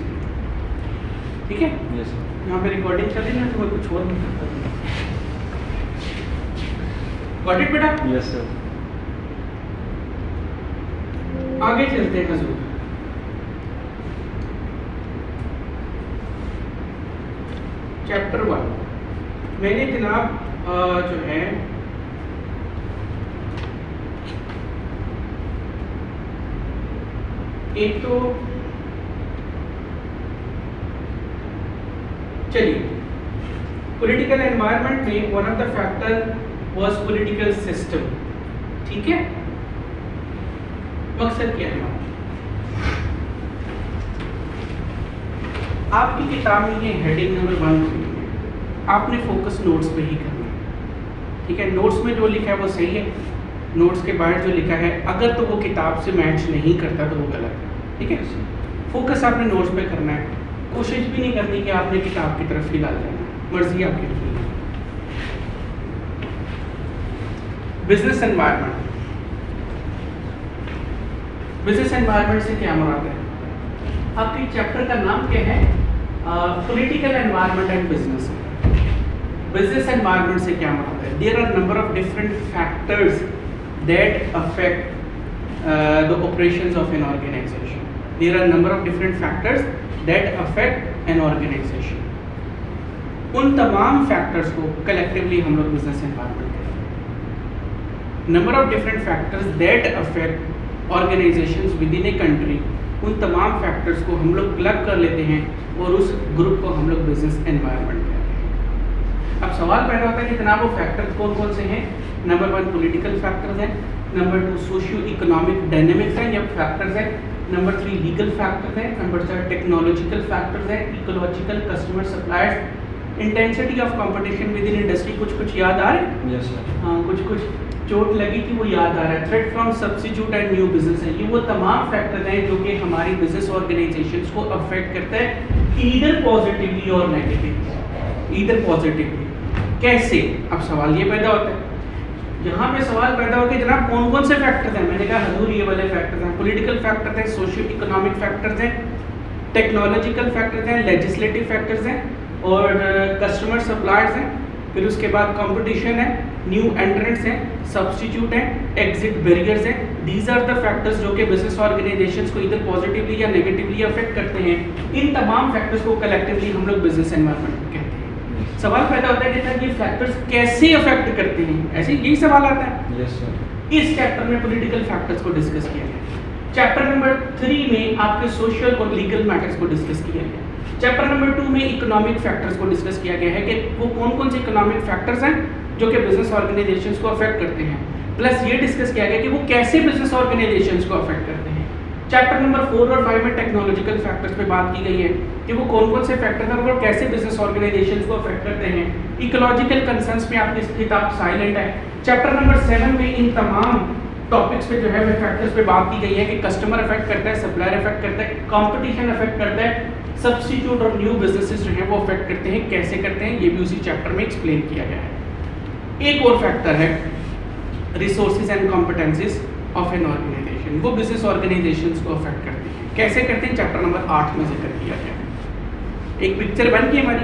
ठीक है, यस यहाँ पे रिकॉर्डिंग चल रही है ना, तो मैं कुछ और नहीं करता। गॉट इट बेटा? Yes sir. आगे चलते हैं हजूर। चैप्टर 1 मैंने जनाब जो है एक तो चलिए पॉलिटिकल एनवायरनमेंट में one of the factor was political system. ठीक है, मकसद क्या है? आपकी किताब में ये हेडिंग नंबर 1 आपने फोकस नोट्स पे ही करना है। ठीक है, नोट्स में जो लिखा है वो सही है, नोट्स के बाहर जो लिखा है अगर तो वो किताब से मैच नहीं करता तो वो गलत है। ठीक है, फोकस आपने नोट्स पे करना है, कोशिश भी नहीं करनी कि आपने किताब की तरफ ही डाल जाना, मर्जी आपकी नहीं है। बिजनेस एनवायरनमेंट, बिजनेस एनवायरनमेंट से क्या मुराद है? आपके चैप्टर का नाम क्या है? Political environment and business. Business environment से क्या मुराद है? There are number of different factors that affect the operations of an organisation. There are number of different factors that affect an organisation. उन तमाम फैक्टर्स को कलेक्टिवली हम लोग business environment कहते हैं। Number of different factors that affect organisations with in a country, उन तमाम factors को हम लोग क्लब कर लेते हैं और उस ग्रुप को हम लोग बिजनेस एनवायरनमेंट कहते हैं। अब सवाल पैदा होता है कि जनाब वो फैक्टर्स कौन कौन से हैं? नंबर 1 पॉलिटिकल फैक्टर्स हैं, नंबर 2 सोशियो इकोनॉमिक डायनेमिक्स हैं या फैक्टर्स हैं, नंबर 3 लीगल फैक्टर्स हैं, नंबर 4 टेक्नोलॉजिकल फैक्टर्स हैं, ecological, customer suppliers, intensity of competition with in industry. कुछ याद आ रहा है? Yes sir. हाँ, कुछ चोट लगी थी वो याद आ रहा है। Threat from substitute and new business है, ये वो तमाम फैक्टर हैं जो कि हमारी बिजनेस ऑर्गेनाइजेशंस को अफेक्ट करता है, ईदर पॉजिटिवली और नेगेटिवली। ईदर पॉजिटिवली कैसे? अब सवाल ये पैदा होता है, यहाँ पे सवाल पैदा होता है जनाब कौन कौन से फैक्टर्स हैं? मैंने कहा हजूर ये वाले फैक्टर्स हैं, पॉलिटिकल फैक्टर्स हैं, सोशियो इकोनॉमिक फैक्टर्स हैं, टेक्नोलॉजिकल फैक्टर्स हैं, लेजिस्लेटिव फैक्टर्स हैं और कस्टमर सप्लायर्स हैं फिर उसके बाद कंपटीशन है, न्यू एंट्रेंट्स हैं, सब्स्टिट्यूट हैं, एग्जिट बैरियर्स हैं। दीज आर द फैक्टर्स जो कि बिजनेस ऑर्गेनाइजेशंस को इधर पॉजिटिवली या नेगेटिवली अफेक्ट करते हैं। इन तमाम फैक्टर्स को कलेक्टिवली हम लोग बिजनेस एनवायरनमेंट कहते हैं। सवाल पैदा होता है कि सर ये फैक्टर्स कैसे अफेक्ट करते हैं, ऐसे यही सवाल आता है। Yes sir. इस चैप्टर में पॉलिटिकल फैक्टर्स को डिस्कस किया गया। चैप्टर नंबर 3 में आपके सोशल और लीगल मैटर्स को डिस्कस किया गया। चैप्टर नंबर 2 में इकोनॉमिक फैक्टर्स को डिस्कस किया गया है कि वो कौन कौन से इकोनॉमिक फैक्टर्स हैं जो कि बिजनेस ऑर्गेनाइजेशंस को अफेक्ट करते हैं, प्लस ये डिस्कस किया गया कि वो कैसे बिजनेस ऑर्गेनाइजेशंस को अफेक्ट करते हैं। चैप्टर नंबर 4 और 5 में टेक्नोलॉजिकल फैक्टर्स पे बात की गई है कि वो कौन कौन से फैक्टर्स हैं और कैसे बिजनेस ऑर्गेनाइजेशंस को अफेक्ट करते हैं। इकोलॉजिकल कंसर्न्स में आपकी किताब साइलेंट है। चैप्टर नंबर 7 में इन तमाम टॉपिक्स पे जो है वो फैक्टर्स पे बात की गई है कि कस्टमर अफेक्ट करता है, सप्लायर अफेक्ट करता है, कंपटीशन अफेक्ट करता है, सब्स्टिट्यूट और न्यू बिजनेसेस जो हैं वो अफेक्ट करते हैं, कैसे करते हैं ये भी उसी चैप्टर में एक्सप्लेन किया गया है। एक और फैक्टर है resources and competencies of an organisation, वो बिजनेस ऑर्गेनाइजेशंस को अफेक्ट करते हैं, कैसे करते हैं चैप्टर नंबर 8 में जिक्र किया गया है। एक पिक्चर बन गई हमारी।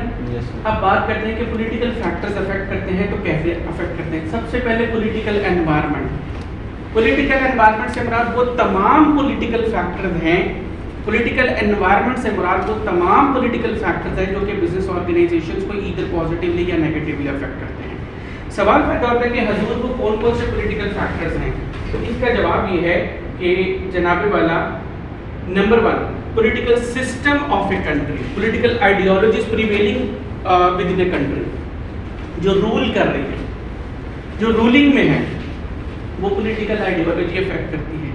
अब बात करते हैं कि पॉलिटिकल फैक्टर्स अफेक्ट करते हैं तो कैसे अफेक्ट करते हैं। सबसे पहले पॉलिटिकल एनवायरनमेंट। पॉलिटिकल एनवायरनमेंट से मुराद वो तमाम पॉलिटिकल फैक्टर्स हैं, पॉलिटिकल एनवायरनमेंट से मुराद वो तमाम पॉलिटिकल फैक्टर्स हैं जो कि बिजनेस ऑर्गेनाइजेशंस को ईदर पॉजिटिवली या नेगेटिवली अफेक्ट करते हैं। सवाल पैदा होता है कि हजूर को कौन कौन से पॉलिटिकल फैक्टर्स हैं, तो इसका जवाब ये है कि जनाबे वाला number 1 political system of a country, political ideologies prevailing with in a country, जो रूल कर रही है, जो रूलिंग में है, वो पॉलिटिकल आइडियोलॉजी अफेक्ट करती है।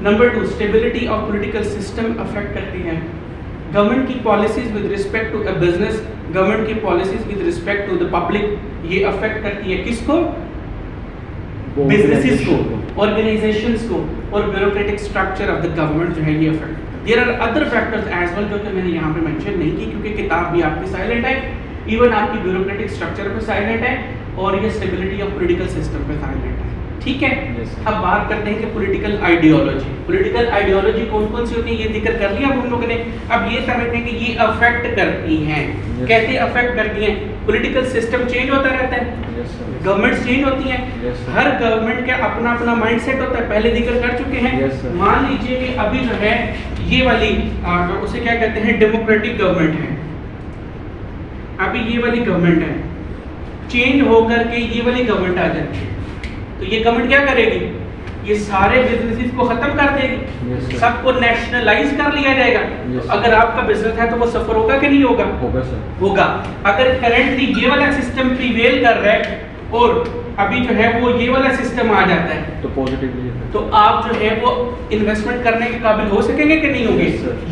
Number 2 stability of political system affect करती है। गवर्नमेंट की policies with respect to a business, government की policies with respect to the public, ये अफेक्ट करती है किसको? बिजनेसेस को, ऑर्गेनाइजेशंस को, और bureaucratic structure of the government जो है ये affect. There are other factors as well जो कि मैंने यहाँ पे मेंशन नहीं की क्योंकि किताब भी आपकी साइलेंट है, इवन आपकी ब्यूरोक्रेटिक स्ट्रक्चर पे साइलेंट है और ये स्टेबिलिटी ऑफ पॉलिटिकल सिस्टम पे साइलेंट है। ठीक है। अब बात करते हैं कि पॉलिटिकल आइडियोलॉजी, पॉलिटिकल आइडियोलॉजी कौन कौन सी होती है ये जिक्र कर लिया हम लोगों ने। अब ये समझते हैं कि ये अफेक्ट करती हैं, कैसे अफेक्ट करती हैं। पॉलिटिकल सिस्टम चेंज होता रहता है, गवर्नमेंट चेंज होती हैं, हर गवर्नमेंट का अपना अपना माइंडसेट होता है, पहले जिक्र कर चुके हैं। मान लीजिए कि अभी जो है ये वाली उसे क्या कहते हैं, डेमोक्रेटिक गवर्नमेंट है, अभी ये वाली गवर्नमेंट है, चेंज होकर के ये वाली गवर्नमेंट आ जाती है, तो ये गवर्नमेंट क्या करेगी, ये सारे बिजनेसेस को खत्म कर देगी, सबको नेशनलाइज कर लिया जाएगा। तो अगर आपका बिजनेस है तो वो सफर होगा कि नहीं होगा? होगा सर, होगा। अगर करंटली ये वाला सिस्टम प्रीवेल कर रहा है और अभी जो है वो ये वाला सिस्टम आ जाता है तो पॉजिटिवली तो आप जो है वो इन्वेस्टमेंट करने के काबिल हो सकेंगे कि नहीं होंगे?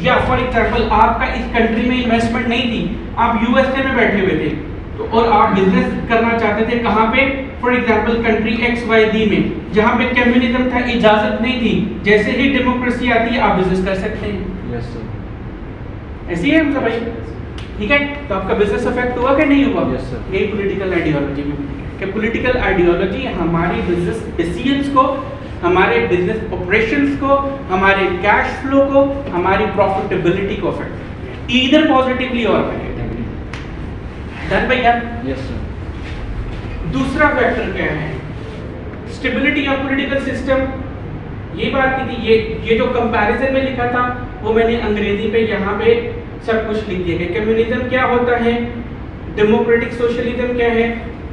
या फॉर एग्जांपल आपका इस कंट्री में इन्वेस्टमेंट नहीं थी, आप यूएसए में बैठे हुए थे तो और आप बिजनेस करना चाहते थे कहाँ पे, फॉर एग्जांपल कंट्री XYZ में, जहाँ पे कम्युनिज्म था, इजाजत नहीं थी, जैसे ही डेमोक्रेसी आती है आप बिजनेस कर सकते हैं। यस सर, ऐसी है हम सब भाई, ठीक है। तो आपका बिजनेस अफेक्ट हुआ कि नहीं हुआ? Yes sir. यही पॉलिटिकल आइडियोलॉजी में कि पॉलिटिकल आइडियोलॉजी हमारी बिजनेस डिसीजंस को, हमारे बिजनेस ऑपरेशंस को, हमारे कैश फ्लो को, हमारी प्रॉफिटेबिलिटी को अफेक्ट करती है, ईदर पॉजिटिवली और नेगेटिवली। डन भैया? Yes sir. दूसरा फैक्टर क्या है? Stability of political system. ये बात की थी, ये जो कंपैरिजन में लिखा था वो मैंने अंग्रेजी पे यहाँ पे सब कुछ लिख दिया है। कम्युनिज्म क्या होता है, डेमोक्रेटिक सोशलिज्म क्या है,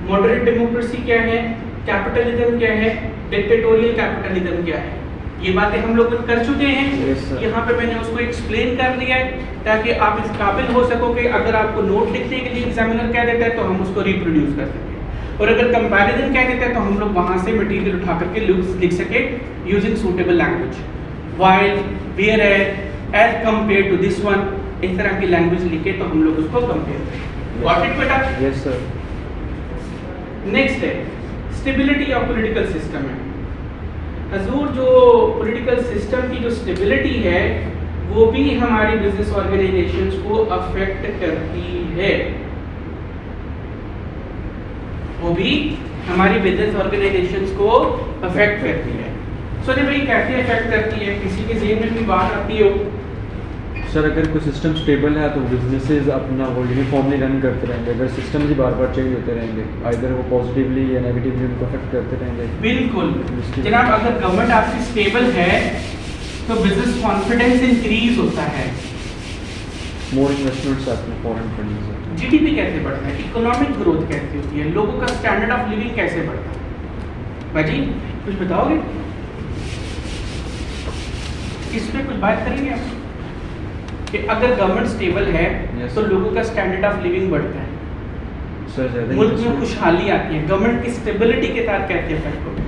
मॉडरेट डेमोक्रेसी क्या है, कैपिटलिज्म क्या है, डिक्टेटोरियल कैपिटलिज्म क्या है, ये बातें हम लोग कर चुके हैं। yes, यहाँ पे मैंने उसको एक्सप्लेन कर दिया है ताकि आप इस काबिल हो सको कि अगर आपको नोट लिखने के लिए एग्जामिनर कह देता है तो हम उसको रिप्रोड्यूस कर सकें, और अगर कंपैरिजन कह देता है तो हम लोग वहाँ से मटेरियल उठा करके लिख सके using suitable language, while, where, as compare to this one, इस तरह की लैंग्वेज लिखे तो हम लोग उसको कंपेयर करें। गॉट इट बेटा? Yes sir. नेक्स्ट है स्टेबिलिटी ऑफ पॉलिटिकल सिस्टम है। हजूर जो पॉलिटिकल सिस्टम की जो स्टेबिलिटी है वो भी हमारी बिजनेस ऑर्गेनाइजेशंस को अफेक्ट करती है, वो भी हमारी बिजनेस ऑर्गेनाइजेशंस को अफेक्ट करती है। सोने भाई कैसे अफेक्ट करती है, किसी के जेहन में भी बात आती हो सर अगर कोई सिस्टम स्टेबल है तो बिजनेसेस अपना वो यूनिफॉर्मली रन करते रहेंगे, अगर सिस्टम ही बार बार चेंज होते रहेंगे आइदर वो पॉजिटिवली या नेगेटिवली उनको अफेक्ट करते रहेंगे। बिल्कुल जनाब, अगर गवर्नमेंट आपकी स्टेबल है तो बिजनेस कॉन्फिडेंस इंक्रीज होता है, मोर इन्वेस्टमेंट्स आते हैं, फॉरेन फंडिंग। जीडीपी कैसे बढ़ता है, इकोनॉमिक ग्रोथ कैसे होती है, लोगों का स्टैंडर्ड ऑफ लिविंग कैसे बढ़ता है, भाजी कुछ बताओगे इस पे कुछ बात करेंगे आप कि अगर गवर्नमेंट स्टेबल है Yes, तो sir. लोगों का स्टैंडर्ड ऑफ लिविंग बढ़ता है, सर ज़्यादा मुल्क में investment- खुशहाली आती है, गवर्नमेंट की स्टेबिलिटी के साथ कैसे इफेक्ट हो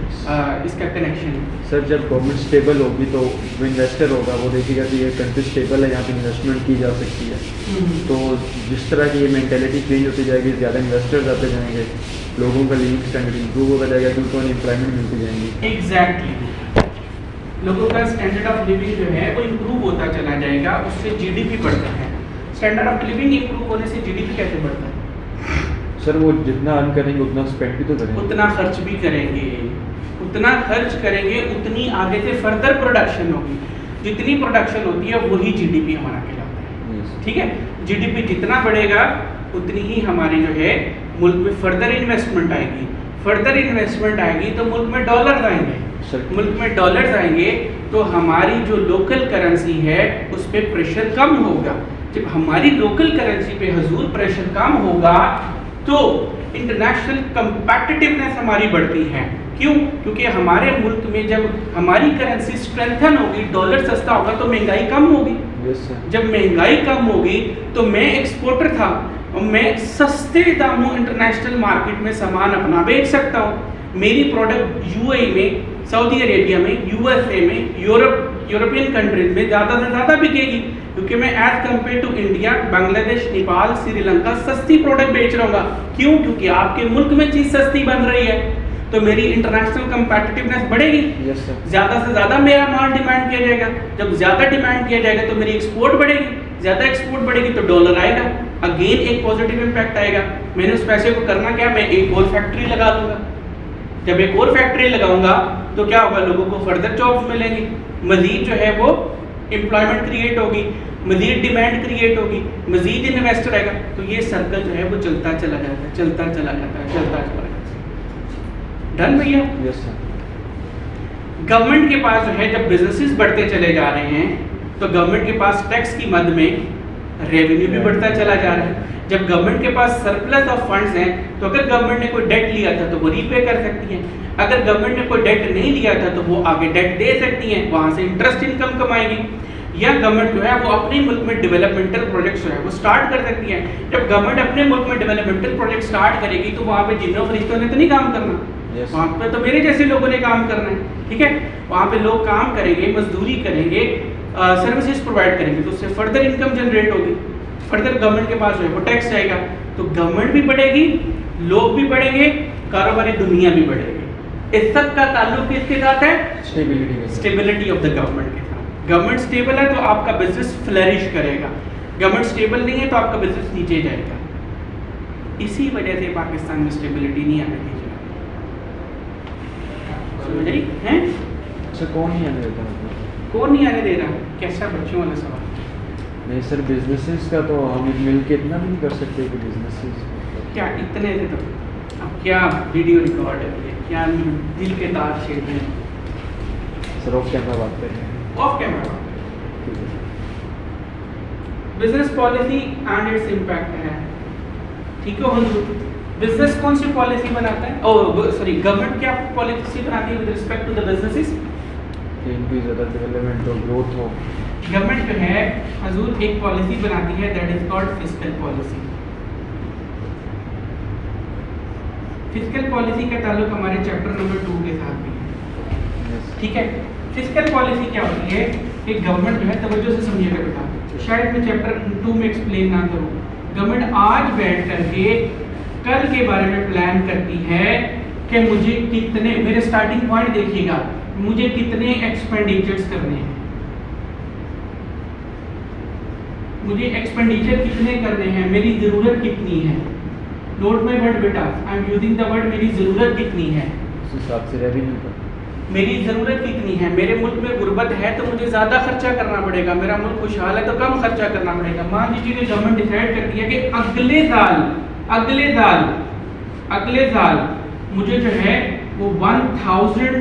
इसका कनेक्शन है। सर जब गवर्नमेंट स्टेबल होगी तो जो इन्वेस्टर होगा वो देखेगा कि ये कंट्री स्टेबल है, यहाँ पे इन्वेस्टमेंट की जा सकती है, तो जिस तरह की ये मेंटेलिटी चेंज होती जाएगी, ज़्यादा इन्वेस्टर्स आते जाएंगे, लोगों का लिविंग स्टैंडर्ड इंप्रूव होता जाएगा क्योंकि उनको एम्प्लॉयमेंट मिलती जाएंगी। एग्जैक्टली लोगों का स्टैंडर्ड ऑफ लिविंग जो है वो इम्प्रूव होता चला जाएगा, उससे जीडीपी बढ़ता है। स्टैंडर्ड ऑफ लिविंग इम्प्रूव होने से जीडीपी कैसे बढ़ता है? सर वो जितना अर्न करेंगे उतना स्पेंड भी तो करेंगे, उतना खर्च भी करेंगे, उतना खर्च करेंगे उतनी आगे से फर्दर प्रोडक्शन होगी, जितनी प्रोडक्शन होती है वही जीडीपी हमारा कहलाता है। Yes. ठीक है, जीडीपी जितना बढ़ेगा उतनी ही हमारी जो है मुल्क में फर्दर इन्वेस्टमेंट आएगी, फर्दर इन्वेस्टमेंट आएगी तो मुल्क में डॉलर्स आएंगे, सर मुल्क में डॉलर्स आएंगे तो हमारी जो लोकल करेंसी है उस पर प्रेशर कम होगा। जब हमारी लोकल करेंसी पे हजूर प्रेशर कम होगा तो इंटरनेशनल कंपैटिटिवनेस हमारी बढ़ती है। क्यों? क्योंकि हमारे मुल्क में जब हमारी करेंसी स्ट्रेंथन होगी, डॉलर सस्ता होगा तो महंगाई कम होगी। Yes sir. जब महंगाई कम होगी तो मैं एक्सपोर्टर था और मैं सस्ते दामों इंटरनेशनल मार्केट में सामान अपना बेच सकता हूँ। मेरी प्रोडक्ट यूएई में, सऊदी अरेबिया में, यूएसए में, यूरोपियन कंट्रीज में ज़्यादा से ज़्यादा बिकेगी क्योंकि मैं as compare to India, Bangladesh, Nepal, Sri Lanka सस्ती प्रोडक्ट बेच रहा हूँ। क्यों? क्योंकि आपके मुल्क में चीज़ सस्ती बन रही है तो मेरी इंटरनेशनल कंपैटिटिवनेस बढ़ेगी। Yes sir. ज़्यादा से ज़्यादा मेरा माल डिमांड किया जाएगा, जब ज़्यादा डिमांड किया जाएगा तो मेरी एक्सपोर्ट बढ़ेगी, ज़्यादा एक्सपोर्ट बढ़ेगी तो डॉलर आएगा, अगेन एक पॉजिटिव इम्पैक्ट आएगा। मैंने उस पैसे को करना क्या, मैं एक और फैक्ट्री लगा लूँगा। जब एक और फैक्ट्री लगाऊंगा तो क्या होगा, लोगों को फर्दर जॉब्स मिलेंगी, मजीद जो है वो एम्प्लॉयमेंट क्रिएट होगी, मजीद डिमांड क्रिएट होगी, मजीद इन्वेस्टर आएगा, तो ये सर्कल जो है वो चलता चला जाता है, चलता चला जाता है, चलता चला जाता है। डन भैया? Yes sir. गवर्नमेंट के पास जो है जब बिजनेसेस बढ़ते चले जा रहे हैं तो गवर्नमेंट के पास टैक्स की मद में रेवेन्यू भी बढ़ता चला जा रहा है। जब गवर्नमेंट के पास सरप्लस ऑफ फंड्स हैं तो अगर गवर्नमेंट ने कोई डेट लिया था तो वो रीपे कर सकती है, अगर गवर्नमेंट ने कोई डेट नहीं लिया था तो वो आगे डेट दे सकती है, वहाँ से इंटरेस्ट इनकम कमाएगी, या गवर्नमेंट जो है वो अपने मुल्क में डेवलपमेंटल प्रोजेक्ट्स जो है वो स्टार्ट कर सकती है। जब गवर्नमेंट अपने मुल्क में डेवलपमेंटल प्रोजेक्ट स्टार्ट करेगी तो वहाँ पे जिन्हों फरिश्तों ने तो नहीं काम करना, Yes. वहाँ पे तो मेरे जैसे लोगों ने काम करना है। ठीक है, वहाँ पे लोग काम करेंगे, मजदूरी करेंगे, सर्विसेज प्रोवाइड करेंगे, तो उससे फर्दर इनकम जनरेट होगी, फर्दर गवर्नमेंट के पास जो है वो टैक्स जाएगा, तो गवर्नमेंट भी बढ़ेगी, लोग भी बढ़ेंगे, कारोबारी दुनिया भी बढ़ेगी। इस सब का ताल्लुक किसके साथ है? स्टेबिलिटी के साथ। स्टेबिलिटी ऑफ द गवर्नमेंट के साथ। गवर्नमेंट स्टेबल है तो आपका बिजनेस फ्लरिश करेगा, गवर्नमेंट स्टेबल नहीं है तो आपका बिजनेस नीचे जाएगा। इसी वजह से पाकिस्तान में स्टेबिलिटी नहीं आने दी जाए हैं। सर कौन नहीं आने देता मतलब? कौन नहीं आने दे रहा? कैसा बच्चों वाला सवाल? नहीं सर, बिजनेसेस का तो हम मिल के इतना भी नहीं कर सकते कि बिजनेसेस क्या इतने से तो अब क्या वीडियो रिकॉर्ड है, क्या दिल के तार छेड़ रहे हैं। सर ऑफ कैमरा बात करें। Of camera business policy and its impact है। ठीक है हुजूर, बिजनेस कौन सी पॉलिसी बनाता है? ओ सॉरी, गवर्नमेंट क्या पॉलिसी बनाती है with respect to the businesses? इनकी ज़्यादा डेवलपमेंट हो, ग्रोथ हो। गवर्नमेंट जो है हजूर एक पॉलिसी बनाती है that is called fiscal policy. Fiscal policy का ताल्लुक हमारे चैप्टर नंबर 2 के साथ भी है। Yes. ठीक है, फिस्कल पॉलिसी क्या होती है कि गवर्नमेंट जो है, तवज्जो से समझिएगा बेटा, शायद मैं चैप्टर 2 में एक्सप्लेन ना करूँ। गवर्नमेंट आज बैठ करके कल के बारे में प्लान करती है कि मुझे कितने, मेरे स्टार्टिंग पॉइंट देखिएगा, मुझे कितने एक्सपेंडिचर्स करने हैं, मुझे एक्सपेंडिचर कितने करने हैं, मेरी ज़रूरत कितनी है। नोट माय वर्ड बेटा, I am using the word मेरी ज़रूरत कितनी है। उस हिसाब से रेवेन्यू का मेरी ज़रूरत कितनी है, मेरे मुल्क में गुर्बत है तो मुझे ज़्यादा खर्चा करना पड़ेगा, मेरा मुल्क खुशहाल है तो कम खर्चा करना पड़ेगा। मान लीजिए कि गवर्नमेंट डिसाइड कर दिया कि अगले साल मुझे जो है वो 1000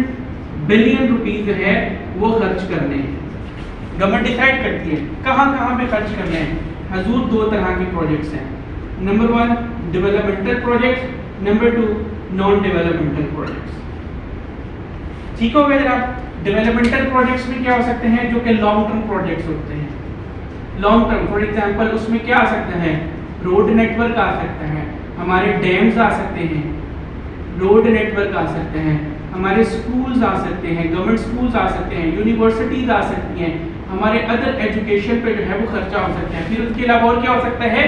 बिलियन रुपीस जो है वो खर्च करने हैं। गवर्नमेंट डिसाइड करती है कहाँ पे खर्च करने हैं। हजूर दो तरह के प्रोजेक्ट्स हैं, number 1 developmental projects, number 2 non developmental projects. ठीक हो गया जनाब। डेवलपमेंटल प्रोजेक्ट्स में क्या हो सकते हैं, जो कि लॉन्ग टर्म प्रोजेक्ट्स होते हैं। लॉन्ग टर्म फॉर एग्जांपल उसमें क्या आ सकता है, रोड नेटवर्क आ सकता है, हमारे डैम्स आ सकते हैं, रोड नेटवर्क आ सकते हैं, हमारे स्कूल्स आ सकते हैं, गवर्नमेंट स्कूल्स आ सकते हैं, यूनिवर्सिटीज आ सकती हैं, हमारे अदर एजुकेशन पे जो है वो खर्चा हो सकता है। फिर उसके अलावा और क्या हो सकता है,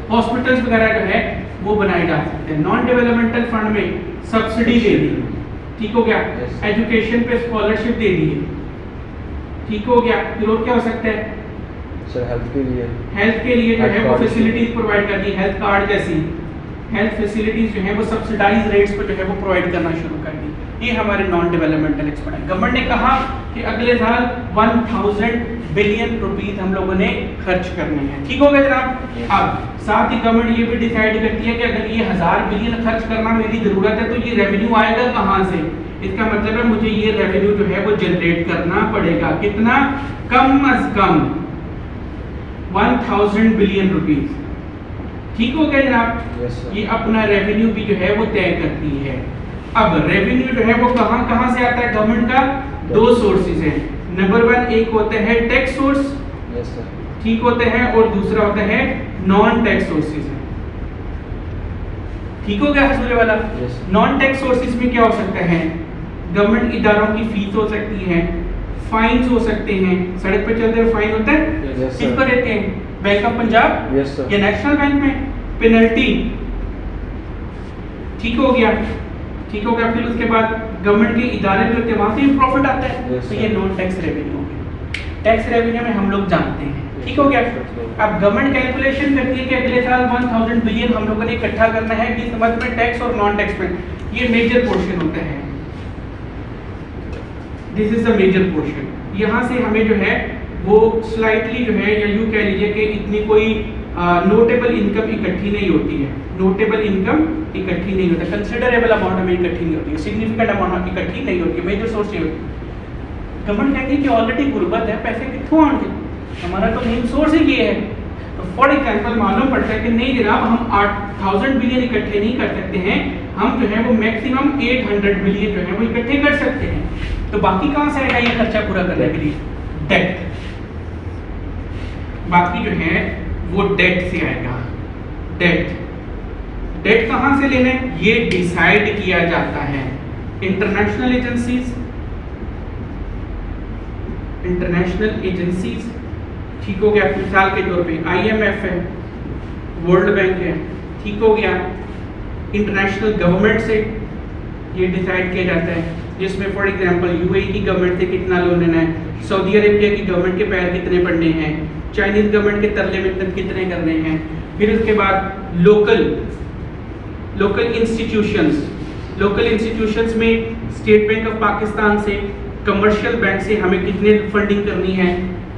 हॉस्पिटल्स वगैरह जो है वो बनाए जा सकते हैं। नॉन डेवलपमेंटल फंड में सब्सिडी दे दी, ठीक हो गया, एजुकेशन पे स्कॉलरशिप दे दी, ठीक हो गया। फिर और क्या हो सकता है, हेल्थ के लिए जो है वो फैसिलिटीज प्रोवाइड कर दी, हेल्थ कार्ड जैसी हेल्थ फैसिलिटीज जो है वो सब्सिडाइज रेट्स पर जो है वो प्रोवाइड करना शुरू कर दी। ये हमारे नॉन डेवलपमेंटल एक्सपेंडिचर। गवर्नमेंट ने कहा कि अगले साल 1000 बिलियन रुपीस हम लोगों ने खर्च करने हैं, ठीक हो गया जनाब। अब साथ ही गवर्नमेंट ये भी डिसाइड करती है कि अगर ये 1000 बिलियन खर्च करना मेरी ज़रूरत है तो ये रेवेन्यू आएगा कहाँ से। इसका मतलब है मुझे ये रेवेन्यू जो है वो जनरेट करना पड़ेगा। कितना, कम अज कम 1000 बिलियन रुपीस, ठीक हो गया जनाब। ये अपना रेवेन्यू भी जो है वो तय करती है। अब रेवेन्यू जो है वो कहाँ से आता है गवर्नमेंट का, दो सोर्सेज हैं। नंबर 1 एक होता है टैक्स सोर्स, ठीक होता है, और दूसरा होता है नॉन टैक्स सोर्सेज, ठीक हो गया हसूरे वाला। नॉन टैक्स सोर्सेज में क्या हो सकता है, गवर्नमेंट इदारों की फीस हो सकती है, फाइन्स हो सकते हैं, सड़क पे चलते हुए फाइन होता है, किस पर देते हैं, बैंक ऑफ पंजाब या नेशनल बैंक में, पेनल्टी, ठीक हो गया। फिर उसके बाद गवर्नमेंट के इदारे भी होते हैं, वहां से भी प्रॉफिट आता है, तो ये नॉन टैक्स रेवेन्यू हो गया। टैक्स रेवेन्यू में हम लोग जानते हैं, ठीक हो गया। अब गवर्नमेंट कैलकुलेशन करती है कि अगले साल 1000 बिलियन हम लोगों ने इकट्ठा करना है, किस समझ में, टैक्स और नॉन टैक्स में। ये मेजर पोर्शन होता है, this is the major portion. यहाँ से हमें जो है वो स्लाइटली जो है, या यूँ कह लीजिए कि इतनी कोई नोटेबल इनकम इकट्ठी नहीं होती है, कंसिडरेबल अमाउंट हमें इकट्ठी नहीं होती है, सिग्निफिकेंट अमाउंट इकट्ठी नहीं होती है, मेजर सोर्स नहीं होती। गवर्नमेंट कहती है कि ऑलरेडी गुर्बत है, पैसे कितों आएंगे, हमारा तो मेन सोर्स ही ये है। तो फॉर एग्जाम्पल मालूम पड़ता है कि नहीं जनाब, हम 8000 बिलियन इकट्ठे नहीं कर सकते हैं, हम जो है वो मैक्सिमम 800 बिलियन जो है वो इकट्ठे कर सकते हैं। तो बाकी कहाँ से आएगा ये खर्चा पूरा करने के लिए, डेट, बाकी जो है वो डेट से आएगा। डेट कहाँ से लेना है, ये डिसाइड किया जाता है इंटरनेशनल एजेंसीज, ठीक हो गया। मिसाल के तौर पे IMF है, वर्ल्ड बैंक है, ठीक हो गया। इंटरनेशनल गवर्नमेंट से ये डिसाइड किया जाता है, जिसमें फॉर एग्जांपल UAE की गवर्नमेंट से कितना लोन लेना है, सऊदी अरेबिया की गवर्नमेंट के पैर कितने पड़ने हैं, चाइनीज गवर्नमेंट के तरले मिन्नत कितने करने हैं। फिर उसके बाद लोकल इंस्टीट्यूशंस में स्टेट बैंक ऑफ पाकिस्तान से, कमर्शियल बैंक से हमें कितने फंडिंग करनी है,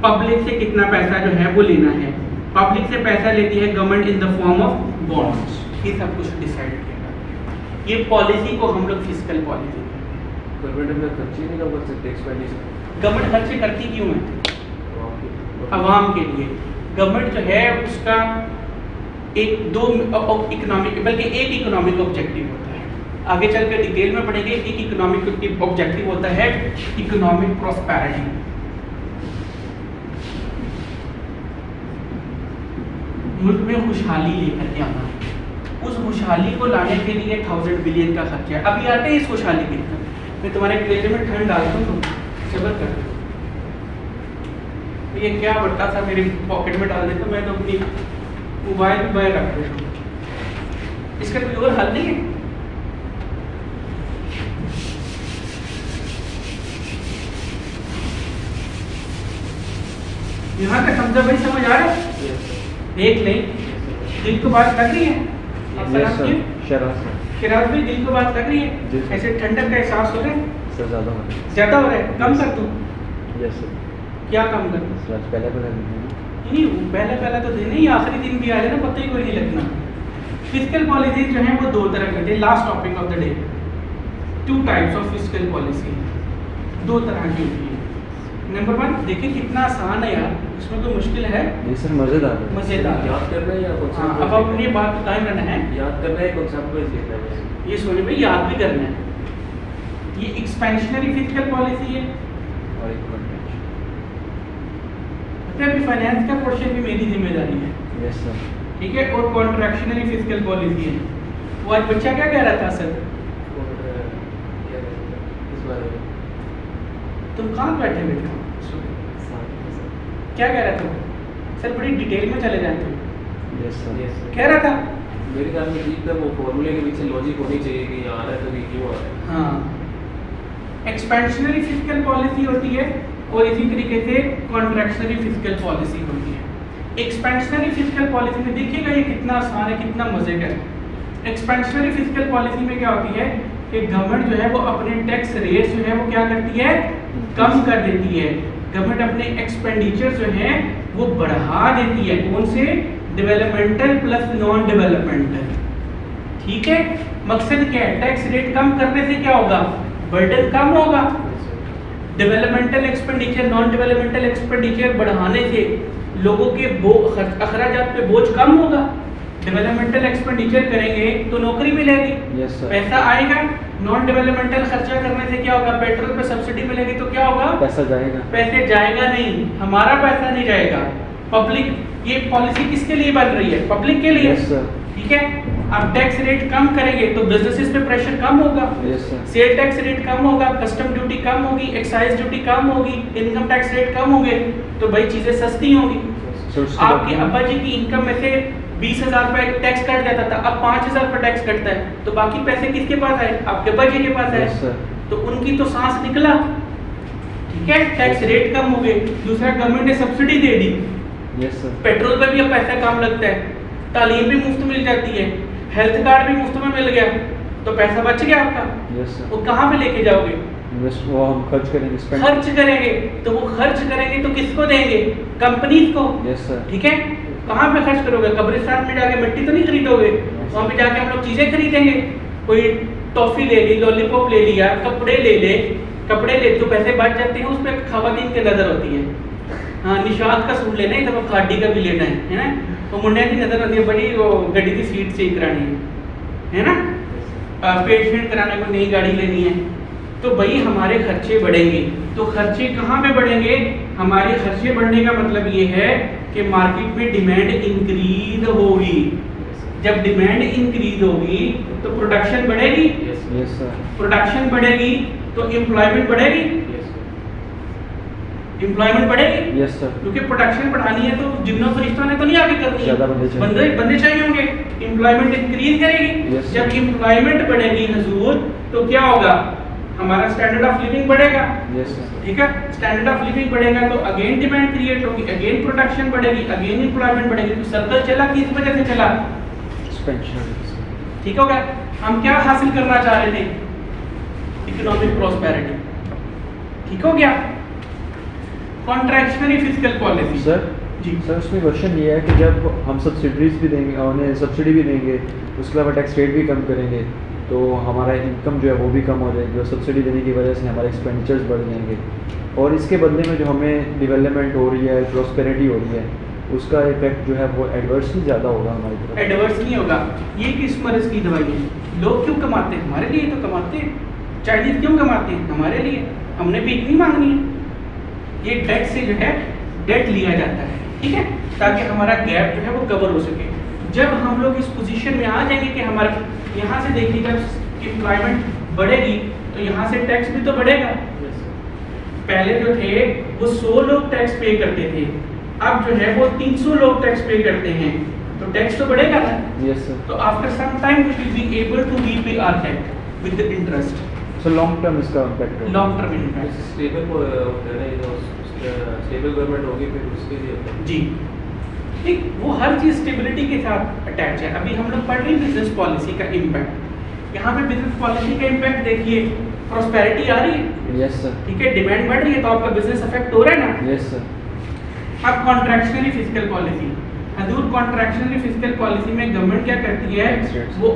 पब्लिक से कितना पैसा जो है वो लेना है। पब्लिक से पैसा लेती है government in the form of bonds, ये सब कुछ डिसाइड किया जाता है। ये पॉलिसी को हम लोग फिस्कल पॉलिसी कहते हैं। गवर्नमेंट खर्चे करती क्यों है, आवाम के लिए। गवर्नमेंट जो है उसका एक इकोनॉमिक ऑब्जेक्टिव होता है, आगे चल कर डिटेल में पढ़ेंगे। एक इकोनॉमिक ऑब्जेक्टिव होता है इकोनॉमिक प्रॉस्पेरिटी, मुल्क में खुशहाली लेकर के आना। उस खुशहाली को लाने के लिए 1000 बिलियन का खर्चा है। अभी आते हैं इस खुशहाली की तरफ। मैं तुम्हारे कलेजे में ठंड डालता हूँ, सब्र कर। ये क्या बट्टा सा मेरे पॉकेट में डाल देता, मैं तो अपनी मोबाइल भी बाहर रख देता हूँ। इसका कोई और हल नहीं है। यहाँ तक समझा भाई, समझ आ रहा है? एक नहीं, दिल को बात कर रही है। खिराज भाई दिल को बात लग रही जी है? सर। ऐसे ठंडक का एहसास हो रहा है? सर ज़्यादा हो रहा ज़्यादा हो रहा है? कम कर दूँ? है। Yes sir. क्या कम कर दूँ? सर आज पहले नहीं पहले तो दिन ही आखिरी दिन भी आ जाए ना, पता ही कोई नहीं लगना। फिजिकल पॉलिसीज जो हैं वो दो तरह की होती है। Last topic of the day, 2 types of physical policy, 2 तरह की होती है। नंबर 1 देखिए कितना आसान है यार, इसमें कोई मुश्किल है? नहीं सर, मज़ेदार है। मज़ेदार। याद करना है या हाँ, concept अब अपनी ये बात कायम रहना है। याद करना है, कॉन्सेप्ट वाइज लिखना है बस। ये सोने भाई याद भी करना है। ये एक्सपेंशनरी फिजिकल पॉलिसी है। और एक कॉन्ट्रैक्शन। अभी फाइनेंस का पोर्शन भी मेरी जिम्मेदारी है, यस सर। ठीक है। और कॉन्ट्रैक्शनरी फिजिकल पॉलिसी है। वो आज बच्चा क्या कह रहा था सर? और क्या कहते हैं, इस बारे में तुम कहाँ बैठे हुए थे? क्या कह रहा था? सर बड़ी डिटेल में चले जाए तुम। Yes sir. Yes, sir. कह रहा था मेरे ख्याल में ठीक था, वो फॉर्मूले के पीछे लॉजिक होनी चाहिए कि यहाँ आ रहा है तो ये क्यों आ रहा है। हाँ, एक्सपेंशनरी फिजिकल पॉलिसी होती है और इसी तरीके से कॉन्ट्रैक्शनरी फिजिकल पॉलिसी होती है। एक्सपेंशनरी फिजिकल पॉलिसी में देखिएगा ये कितना आसान है, कितना मजे का है। एक्सपेंशनरी फिजिकल पॉलिसी में क्या होती है कि गवर्नमेंट जो है वो अपने टैक्स रेट जो है वो क्या करती है, कम कर देती है। गवर्नमेंट अपने एक्सपेंडिचर जो है वो बढ़ा देती है। कौन से? डेवलपमेंटल प्लस नॉन डेवलपमेंटल, ठीक है। मकसद क्या है? टैक्स रेट कम करने से क्या होगा? बर्डन कम होगा। Developmental expenditure, non developmental expenditure बढ़ाने से लोगों के अखराजात पे बोझ कम होगा। डेवलपमेंटल एक्सपेंडिचर करेंगे तो नौकरी मिलेगी, यस सर। पैसा आएगा। नॉन डेवलपमेंटल खर्चा करने से क्या होगा? पेट्रोल पे सब्सिडी मिलेगी तो क्या होगा? पैसा जाएगा। पैसे जाएगा नहीं, हमारा पैसा नहीं जाएगा। पब्लिक, ये पॉलिसी किसके लिए बन रही है? पब्लिक के लिए, यस सर। ठीक है। अब टैक्स रेट कम करेंगे तो बिजनेसेस पे प्रेशर कम होगा, yes sir. Sale tax rate कम होगा, कस्टम ड्यूटी कम होगी, एक्साइज ड्यूटी कम होगी, इनकम टैक्स रेट कम होंगे तो भाई चीजें सस्ती होंगी। सर उसके आपके बाद अब्बा जी की इनकम में से 20,000 रुपए टैक्स कट जाता था, अब 5,000 रुपए टैक्स कटता है, तो बाकी पैसे किसके पास आए? आपके अब्बा जी के पास आए। Yes sir. तो उनकी तो सांस निकला, ठीक है। टैक्स रेट कम हो गए। दूसरा, गवर्नमेंट ने सब्सिडी दे दी, यस सर। पेट्रोल पे भी अब पैसा कम लगता है, तालीम भी मुफ्त मिल जाती है, हेल्थ कार्ड भी मुफ्त में मिल गया, तो पैसा बच गया आपका। Yes sir. वो कहाँ पे लेके जाओगे? वो हम खर्च करेंगे, स्पेंड। खर्च करेंगे, तो वो खर्च करेंगे तो किसको देंगे? कंपनीज को, यस सर। ठीक है। कहाँ पे खर्च करोगे? कब्रिस्तान में जाके मिट्टी तो नहीं खरीदोगे, वहाँ पे जाके हम लोग चीजें खरीदेंगे। कोई टॉफी ले ली, लॉलीपॉप ले लिया, कपड़े ले तो पैसे बच जाते हैं, उसमें खवातीन की नजर होती है। हाँ, निशात का सूट लेना है तो खाड़ी का भी लेना है ना। तो मुंडे की नजर होती है, बड़ी वो गड्डी की सीट चेक करानी है ना। पेटेंट कराने को नई गाड़ी लेनी है, तो भाई हमारे खर्चे बढ़ेंगे। तो खर्चे कहाँ पे बढ़ेंगे? हमारे खर्चे बढ़ने का मतलब ये है कि मार्केट में डिमांड इंक्रीज होगी। जब डिमांड इंक्रीज होगी तो प्रोडक्शन बढ़ेगी, Yes, यस सर। प्रोडक्शन बढ़ेगी तो एम्प्लॉयमेंट बढ़ेगी, yes, एम्प्लॉयमेंट बढ़ेगी। Yes sir. क्योंकि प्रोडक्शन बढ़ानी है तो जिन्हों फरिश्तों ने तो नहीं आगे करनी है, ज़्यादा बंदे चाहिए। बंदे चाहिए होंगे, एम्प्लॉयमेंट इंक्रीज करेगी। Yes, जब sir. एम्प्लॉयमेंट बढ़ेगी हुजूर तो क्या होगा? हमारा स्टैंडर्ड ऑफ लिविंग बढ़ेगा, यस सर। ठीक है। स्टैंडर्ड ऑफ लिविंग बढ़ेगा तो अगेन डिमांड क्रिएट होगी, अगेन प्रोडक्शन बढ़ेगी, अगेन एम्प्लॉयमेंट बढ़ेगी। तो सर्कल चला किस वजह से चला? एक्सपेंशन। ठीक हो गया। हम क्या हासिल करना चाह रहे थे? इकोनॉमिक प्रॉस्पेरिटी, ठीक हो गया। कॉन्ट्रैक्शनरी फिजिकल पॉलिसी सर जी सर, उसमें क्वेश्चन ये है कि जब हम सब्सिडीज भी देंगे, उन्हें सब्सिडी भी देंगे, उसके अलावा टैक्स रेट भी कम करेंगे, तो हमारा इनकम जो है वो भी कम हो जाएगी, और सब्सिडी देने की वजह से हमारे एक्सपेंडिचर्स बढ़ जाएंगे, और इसके बदले में जो हमें डेवलपमेंट हो रही है, प्रॉस्पेरिटी हो रही है, उसका इफेक्ट जो है वो एडवर्सली ज़्यादा होगा हमारी तरफ। एडवर्स नहीं होगा। ये किस मर्ज की दवाई है? लोग क्यों कमाते हैं? हमारे लिए तो कमाते हैं। चाइनीज क्यों कमाते हैं? हमारे लिए। हमने भीख नहीं मांगनी है। ये डेट से जो है डेट लिया जाता है, ठीक है, ताकि हमारा गैप जो है वो कवर हो सके। जब हम लोग इस पोजीशन में आ जाएंगे कि हमारा यहाँ से देखिए, जब एम्प्लॉयमेंट बढ़ेगी तो यहाँ से टैक्स भी तो बढ़ेगा। पहले जो थे वो 100 लोग टैक्स पे करते थे, अब जो है वो 300 लोग टैक्स पे करते हैं, तो टैक्स तो बढ़ेगा ना। Yes sir. तो after some time we will be able to repay our debt with the interest, so long term इसका इम्पैक्ट होगा। Long term interest. Stable stable government होगी फिर उसके लिए होता है। जी ठीक, वो हर चीज़ स्टेबिलिटी के साथ अटैच है। अभी हम लोग पढ़ रहे हैं बिजनेस पॉलिसी का इम्पैक्ट। यहाँ पे बिजनेस पॉलिसी का इम्पैक्ट देखिए, प्रॉस्पेरिटी आ रही है, यस सर, ठीक है, डिमांड बढ़ रही है तो आपका बिजनेस अफेक्ट हो रहा है ना। यस सर, अब कॉन्ट्रैक्शनरी फिस्कल पॉलिसी, हजूर कॉन्ट्रैक्शनरी फिस्कल पॉलिसी में गवर्नमेंट क्या करती है, Tax rates. वो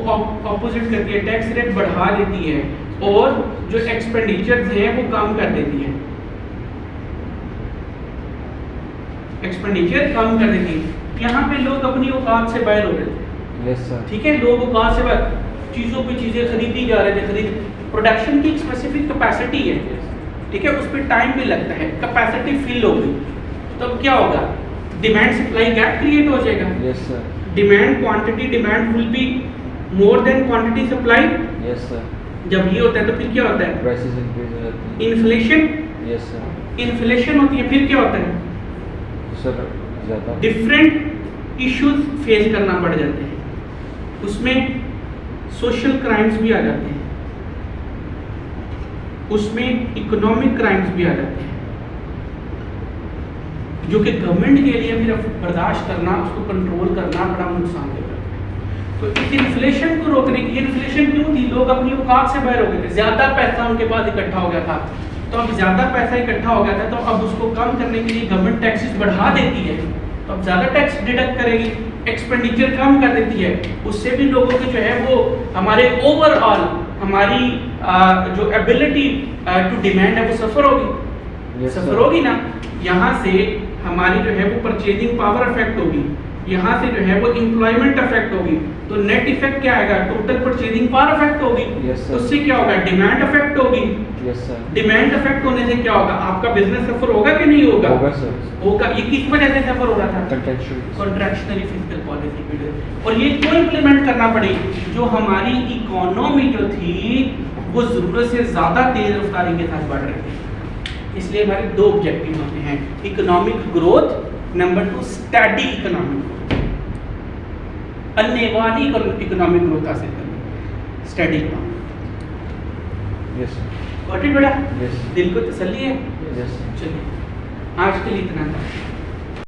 ऑपोजिट करती है, टैक्स रेट बढ़ा देती है और जो एक्सपेंडिचर्स हैं वो कम कर देती है, एक्सपेंडिचर कम कर देती है। यहाँ पे लोग अपनी औकात से बाहर हो रहे थे, यस सर, ठीक है, लोग औकात से बाहर चीज़ों पे चीज़ें खरीदी जा रहे थे, प्रोडक्शन की एक स्पेसिफिक कैपेसिटी है, ठीक है, उस पर टाइम भी लगता है, कैपेसिटी फिल हो गई तो अब क्या होगा, डिमांड सप्लाई गैप क्रिएट हो जाएगा, yes sir, demand quantity demand will be more than quantity supply. Yes sir, जब ये होता है तो फिर क्या होता है, प्राइसेस इंक्रीज हो जाती है, इन्फ्लेशन, यस सर, इन्फ्लेशन होती है, फिर क्या होता है, सर ज़्यादा डिफरेंट इश्यूज फेस करना पड़ जाते हैं, उसमें सोशल क्राइम्स भी आ जाते हैं, उसमें इकोनॉमिक क्राइम्स भी आ जाते हैं, जो कि गवर्नमेंट के लिए फिर बर्दाश्त करना, उसको कंट्रोल करना बड़ा नुकसान देगा। तो इस इन्फ्लेशन को रोकने की, इन्फ्लेशन क्यों थी, लोग अपनी औकात से बाहर हो गए थे, ज़्यादा पैसा उनके पास इकट्ठा हो गया था, तो अब ज़्यादा पैसा इकट्ठा हो गया था तो अब उसको कम करने के लिए गवर्नमेंट टैक्सेस बढ़ा देती है, तो अब ज़्यादा टैक्स डिडक्ट करेगी, एक्सपेंडिचर कम कर देती है, उससे भी लोगों के जो है वो हमारे ओवरऑल हमारी जो एबिलिटी टू डिमांड है वो सफ़र होगी, Yes, सफ़र sir. होगी ना। यहाँ से हमारी जो है वो परचेजिंग पावर अफेक्ट होगी, यहाँ से जो है वो एम्प्लॉयमेंट अफेक्ट होगी, तो नेट इफेक्ट क्या आएगा, टोटल परचेजिंग पावर अफेक्ट होगी, Yes, sir. तो उससे क्या होगा, डिमांड अफेक्ट होगी, यस सर, डिमांड अफेक्ट होने से क्या होगा, आपका बिजनेस सफर होगा कि नहीं होगा, होगा सर, होगा। ये किस वजह से सफर हो रहा था, कंटेंचुअल, कॉन्ट्रैक्शनरी फिस्कल पॉलिसी की वजह से। और ये क्यों इंप्लीमेंट करना पड़ी, जो हमारी इकोनॉमी जो थी वो ज़रूरत से ज़्यादा तेज रफ्तारी के साथ बढ़ रही थी, इसलिए हमारे दो ऑब्जेक्टिव होते हैं, economic growth, number 2 study economic growth, अन्यवादी इकोनॉमिक ग्रोथ हासिल करनी, study economic. Yes sir, got it बेटा, यस, दिल को तसल्ली है। Yes sir. चलिए आज के लिए इतना था।